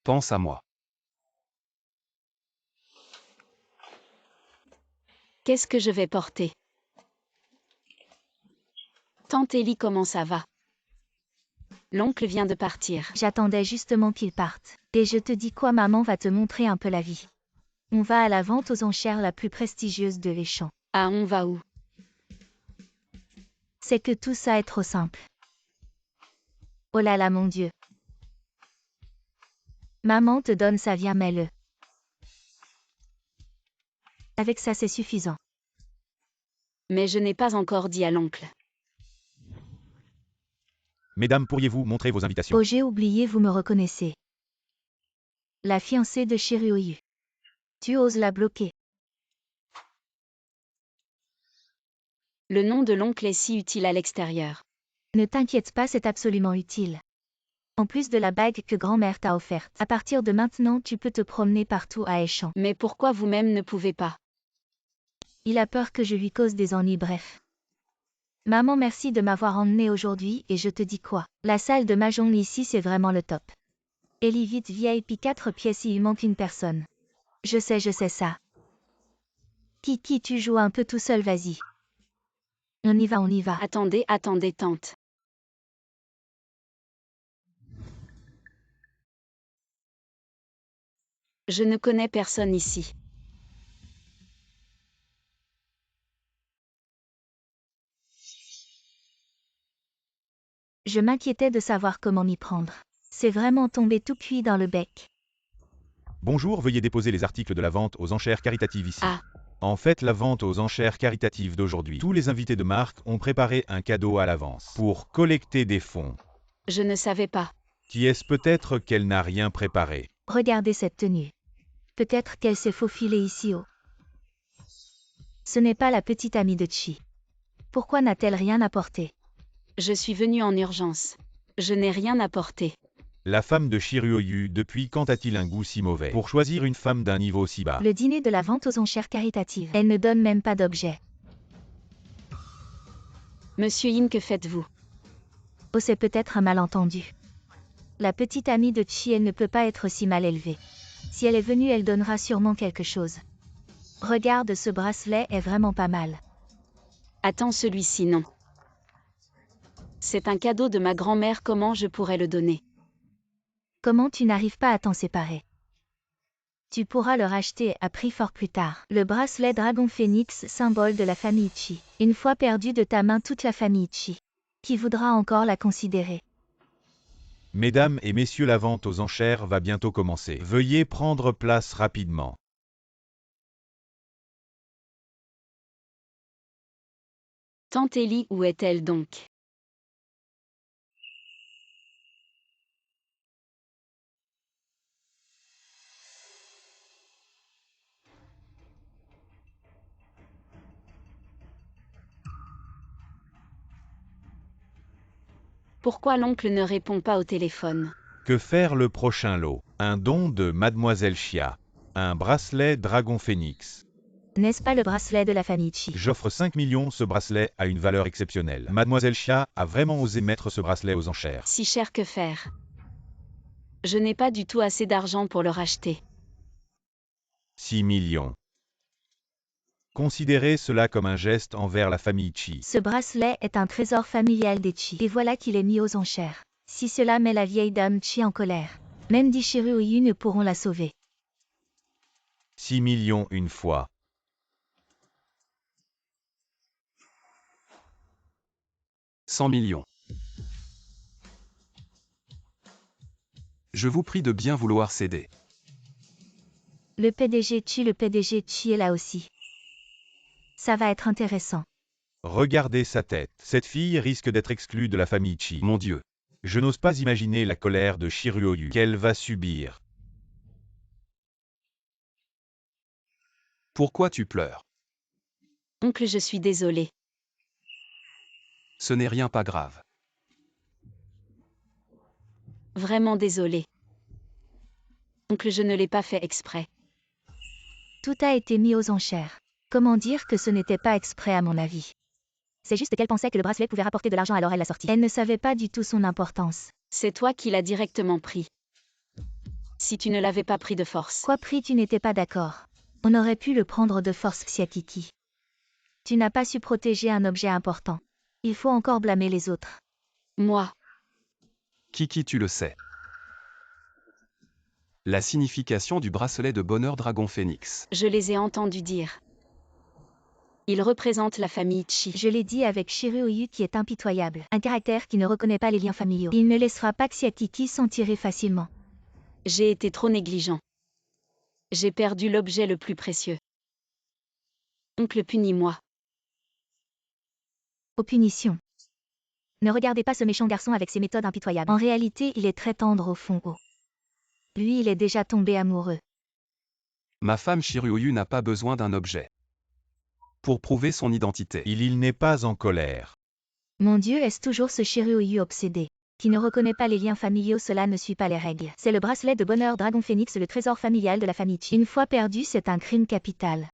Pense à moi. Qu'est-ce que je vais porter? Tante Ellie, comment ça va? L'oncle vient de partir. J'attendais justement qu'il parte. Et je te dis quoi, maman va te montrer un peu la vie. On va à la vente aux enchères la plus prestigieuse de l'Échamp. Ah, on va où? C'est que tout ça est trop simple. Oh là là, mon Dieu. Maman te donne ça, viens, mets-le. Avec ça, c'est suffisant. Mais je n'ai pas encore dit à l'oncle. Mesdames, pourriez-vous montrer vos invitations? Oh, j'ai oublié, vous me reconnaissez. La fiancée de Shiryu. Tu oses la bloquer. Le nom de l'oncle est si utile à l'extérieur. Ne t'inquiète pas, c'est absolument utile. En plus de la bague que grand-mère t'a offerte, à partir de maintenant, tu peux te promener partout à Échamp. Mais pourquoi vous-même ne pouvez pas? Il a peur que je lui cause des ennuis, bref. Maman, merci de m'avoir emmené aujourd'hui, et je te dis quoi? La salle de mahjong ici, c'est vraiment le top. Ellie, vite, VIP 4 pièces, il manque une personne. Je sais ça. Kiki, tu joues un peu tout seul, vas-y. On y va. Attendez, tante. Je ne connais personne ici. Je m'inquiétais de savoir comment m'y prendre. C'est vraiment tombé tout cuit dans le bec. Bonjour, veuillez déposer les articles de la vente aux enchères caritatives ici. Ah. En fait, la vente aux enchères caritatives d'aujourd'hui, tous les invités de marque ont préparé un cadeau à l'avance pour collecter des fonds. Je ne savais pas. Qui est-ce? Peut-être qu'elle n'a rien préparé. Regardez cette tenue. Peut-être qu'elle s'est faufilée ici haut. Ce n'est pas la petite amie de Chi. Pourquoi n'a-t-elle rien apporté? Je suis venue en urgence. Je n'ai rien apporté. La femme de Shiryu, depuis quand a-t-il un goût si mauvais pour choisir une femme d'un niveau si bas? Le dîner de la vente aux enchères caritatives. Elle ne donne même pas d'objet. Monsieur Yin, que faites-vous? Oh, c'est peut-être un malentendu. La petite amie de Chi, elle ne peut pas être si mal élevée. Si elle est venue, elle donnera sûrement quelque chose. Regarde, ce bracelet est vraiment pas mal. Attends, celui-ci non. C'est un cadeau de ma grand-mère, comment je pourrais le donner? Comment tu n'arrives pas à t'en séparer? Tu pourras le racheter à prix fort plus tard. Le bracelet Dragon Phoenix, symbole de la famille Chi. Une fois perdu de ta main toute la famille Chi. Qui voudra encore la considérer? Mesdames et messieurs, la vente aux enchères va bientôt commencer. Veuillez prendre place rapidement. Tante Ellie, où est-elle donc? Pourquoi l'oncle ne répond pas au téléphone? Que faire le prochain lot? Un don de Mademoiselle Chia. Un bracelet Dragon Phoenix. N'est-ce pas le bracelet de la famille Chi? J'offre 5 millions, ce bracelet a une valeur exceptionnelle. Mademoiselle Chia a vraiment osé mettre ce bracelet aux enchères. Si cher que faire? Je n'ai pas du tout assez d'argent pour le racheter. 6 millions. Considérez cela comme un geste envers la famille Chi. Ce bracelet est un trésor familial des Chi. Et voilà qu'il est mis aux enchères. Si cela met la vieille dame Chi en colère, même des Shiryu ne pourront la sauver. 6 millions une fois. 100 millions. Je vous prie de bien vouloir céder. Le PDG Chi est là aussi. Ça va être intéressant. Regardez sa tête. Cette fille risque d'être exclue de la famille Chi. Mon Dieu. Je n'ose pas imaginer la colère de Shiryu qu'elle va subir. Pourquoi tu pleures? Oncle, je suis désolé. Ce n'est rien pas grave. Vraiment désolé. Oncle, je ne l'ai pas fait exprès. Tout a été mis aux enchères. Comment dire que ce n'était pas exprès à mon avis? C'est juste qu'elle pensait que le bracelet pouvait rapporter de l'argent, alors elle l'a sorti. Elle ne savait pas du tout son importance. C'est toi qui l'as directement pris. Si tu ne l'avais pas pris de force. Quoi pris, tu n'étais pas d'accord? On aurait pu le prendre de force, Xiatiki. Tu n'as pas su protéger un objet important. Il faut encore blâmer les autres. Moi. Kiki, tu le sais. La signification du bracelet de bonheur Dragon Phoenix. Je les ai entendus dire. Il représente la famille Chi. Je l'ai dit avec Shiryu qui est impitoyable. Un caractère qui ne reconnaît pas les liens familiaux. Il ne laissera pas Xiatiki s'en tirer facilement. J'ai été trop négligent. J'ai perdu l'objet le plus précieux. Oncle, punis-moi. Aux punitions. Ne regardez pas ce méchant garçon avec ses méthodes impitoyables. En réalité, il est très tendre au fond. Lui, il est déjà tombé amoureux. Ma femme Shiryu n'a pas besoin d'un objet pour prouver son identité. Il n'est pas en colère. Mon Dieu, est-ce toujours ce Shiryu obsédé qui ne reconnaît pas les liens familiaux? Cela ne suit pas les règles. C'est le bracelet de bonheur Dragon Phoenix, le trésor familial de la famille Chi. Une fois perdu, c'est un crime capital.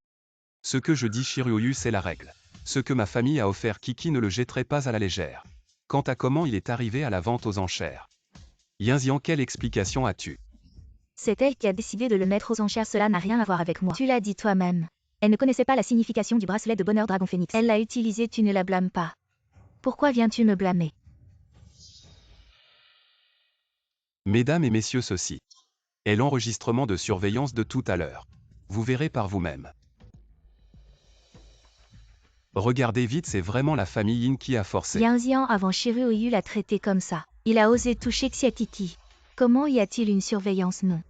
Ce que je dis Shiryu, c'est la règle. Ce que ma famille a offert Kiki ne le jetterai pas à la légère. Quant à comment il est arrivé à la vente aux enchères. Yinzian, quelle explication as-tu? C'est elle qui a décidé de le mettre aux enchères, cela n'a rien à voir avec moi. Tu l'as dit toi-même. Elle ne connaissait pas la signification du bracelet de bonheur Dragon Phoenix. Elle l'a utilisé, tu ne la blâmes pas. Pourquoi viens-tu me blâmer? Mesdames et messieurs, ceci est l'enregistrement de surveillance de tout à l'heure. Vous verrez par vous-même. Regardez vite, c'est vraiment la famille Yin qui a forcé. Yinzian avant Shiryu l'a traité comme ça. Il a osé toucher Xiatiki. Comment y a-t-il une surveillance? Non.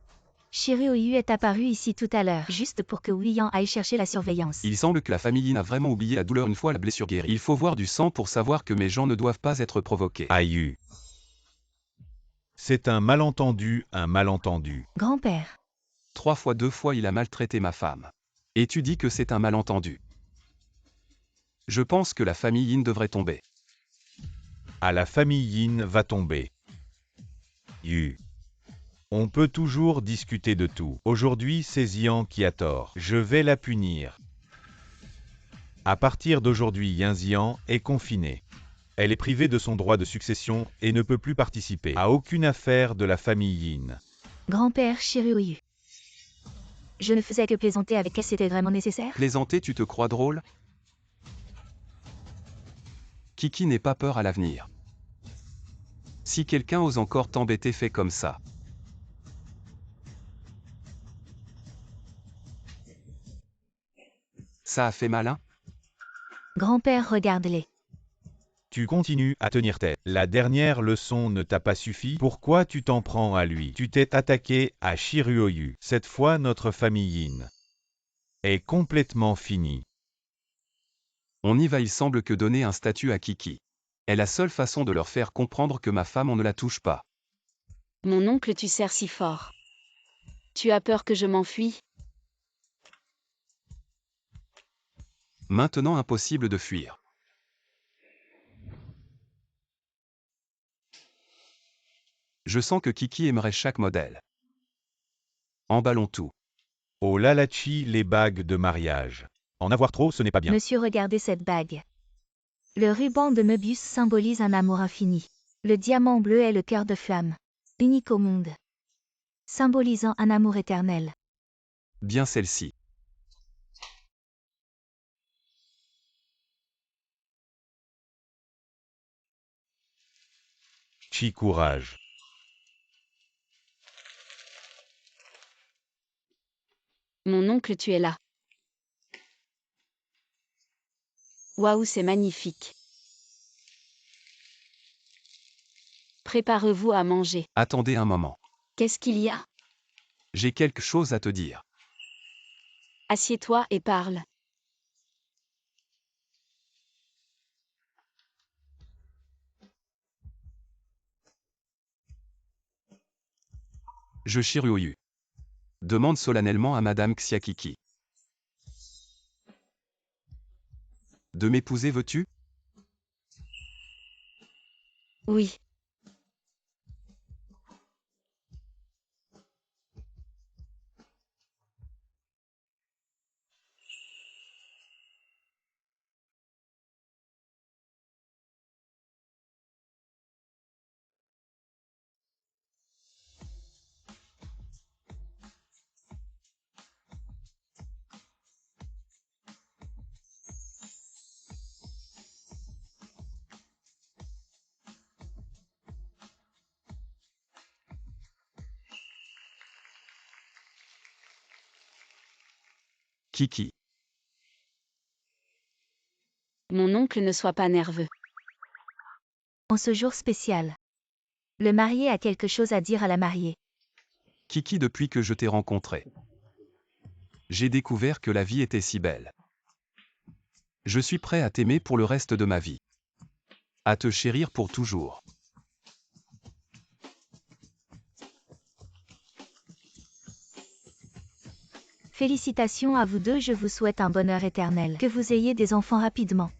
Shiryu est apparu ici tout à l'heure, juste pour que Wiyan aille chercher la surveillance. Il semble que la famille Yin a vraiment oublié la douleur une fois la blessure guérie. Il faut voir du sang pour savoir que mes gens ne doivent pas être provoqués. Aïe. C'est un malentendu, un malentendu. Grand-père. 3 fois 2 fois il a maltraité ma femme. Et tu dis que c'est un malentendu. Je pense que la famille Yin devrait tomber. Ah, la famille Yin va tomber. On peut toujours discuter de tout. Aujourd'hui, c'est Xian qui a tort. Je vais la punir. À partir d'aujourd'hui, Yinzian est confinée. Elle est privée de son droit de succession et ne peut plus participer à aucune affaire de la famille Yin. Grand-père Shiryu. Je ne faisais que plaisanter avec elle, c'était vraiment nécessaire? Plaisanter, tu te crois drôle? Kiki n'ait pas peur à l'avenir. Si quelqu'un ose encore t'embêter, fais comme ça. Ça a fait mal, hein? Grand-père, regarde-les. Tu continues à tenir tête. La dernière leçon ne t'a pas suffi. Pourquoi tu t'en prends à lui? Tu t'es attaqué à Shiryu. Cette fois, notre famille Yin est complètement finie. On y va, il semble que donner un statut à Kiki est la seule façon de leur faire comprendre que ma femme, on ne la touche pas. Mon oncle, tu serres si fort. Tu as peur que je m'enfuie? Maintenant impossible de fuir. Je sens que Kiki aimerait chaque modèle. Emballons tout. Oh lalachi, les bagues de mariage. En avoir trop, ce n'est pas bien. Monsieur, regardez cette bague. Le ruban de Möbius symbolise un amour infini. Le diamant bleu est le cœur de flamme, unique au monde, symbolisant un amour éternel. Bien celle-ci. Chi courage. Mon oncle, tu es là. Waouh, c'est magnifique. Préparez-vous à manger. Attendez un moment. Qu'est-ce qu'il y a? J'ai quelque chose à te dire. Assieds-toi et parle. Je Shiryuyu. Demande solennellement à Madame Xiakiki. De m'épouser veux-tu? Oui. Kiki. Mon oncle, ne sois pas nerveux. En ce jour spécial, le marié a quelque chose à dire à la mariée. Kiki, depuis que je t'ai rencontré, j'ai découvert que la vie était si belle. Je suis prêt à t'aimer pour le reste de ma vie. À te chérir pour toujours. Félicitations à vous deux, je vous souhaite un bonheur éternel. Que vous ayez des enfants rapidement.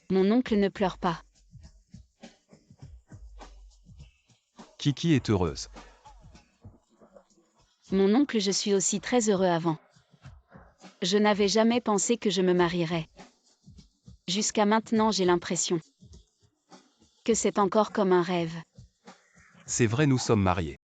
Mon oncle, ne pleure pas. Kiki est heureuse. Mon oncle, je suis aussi très heureux avant. Je n'avais jamais pensé que je me marierais. Jusqu'à maintenant, j'ai l'impression que c'est encore comme un rêve. C'est vrai, nous sommes mariés.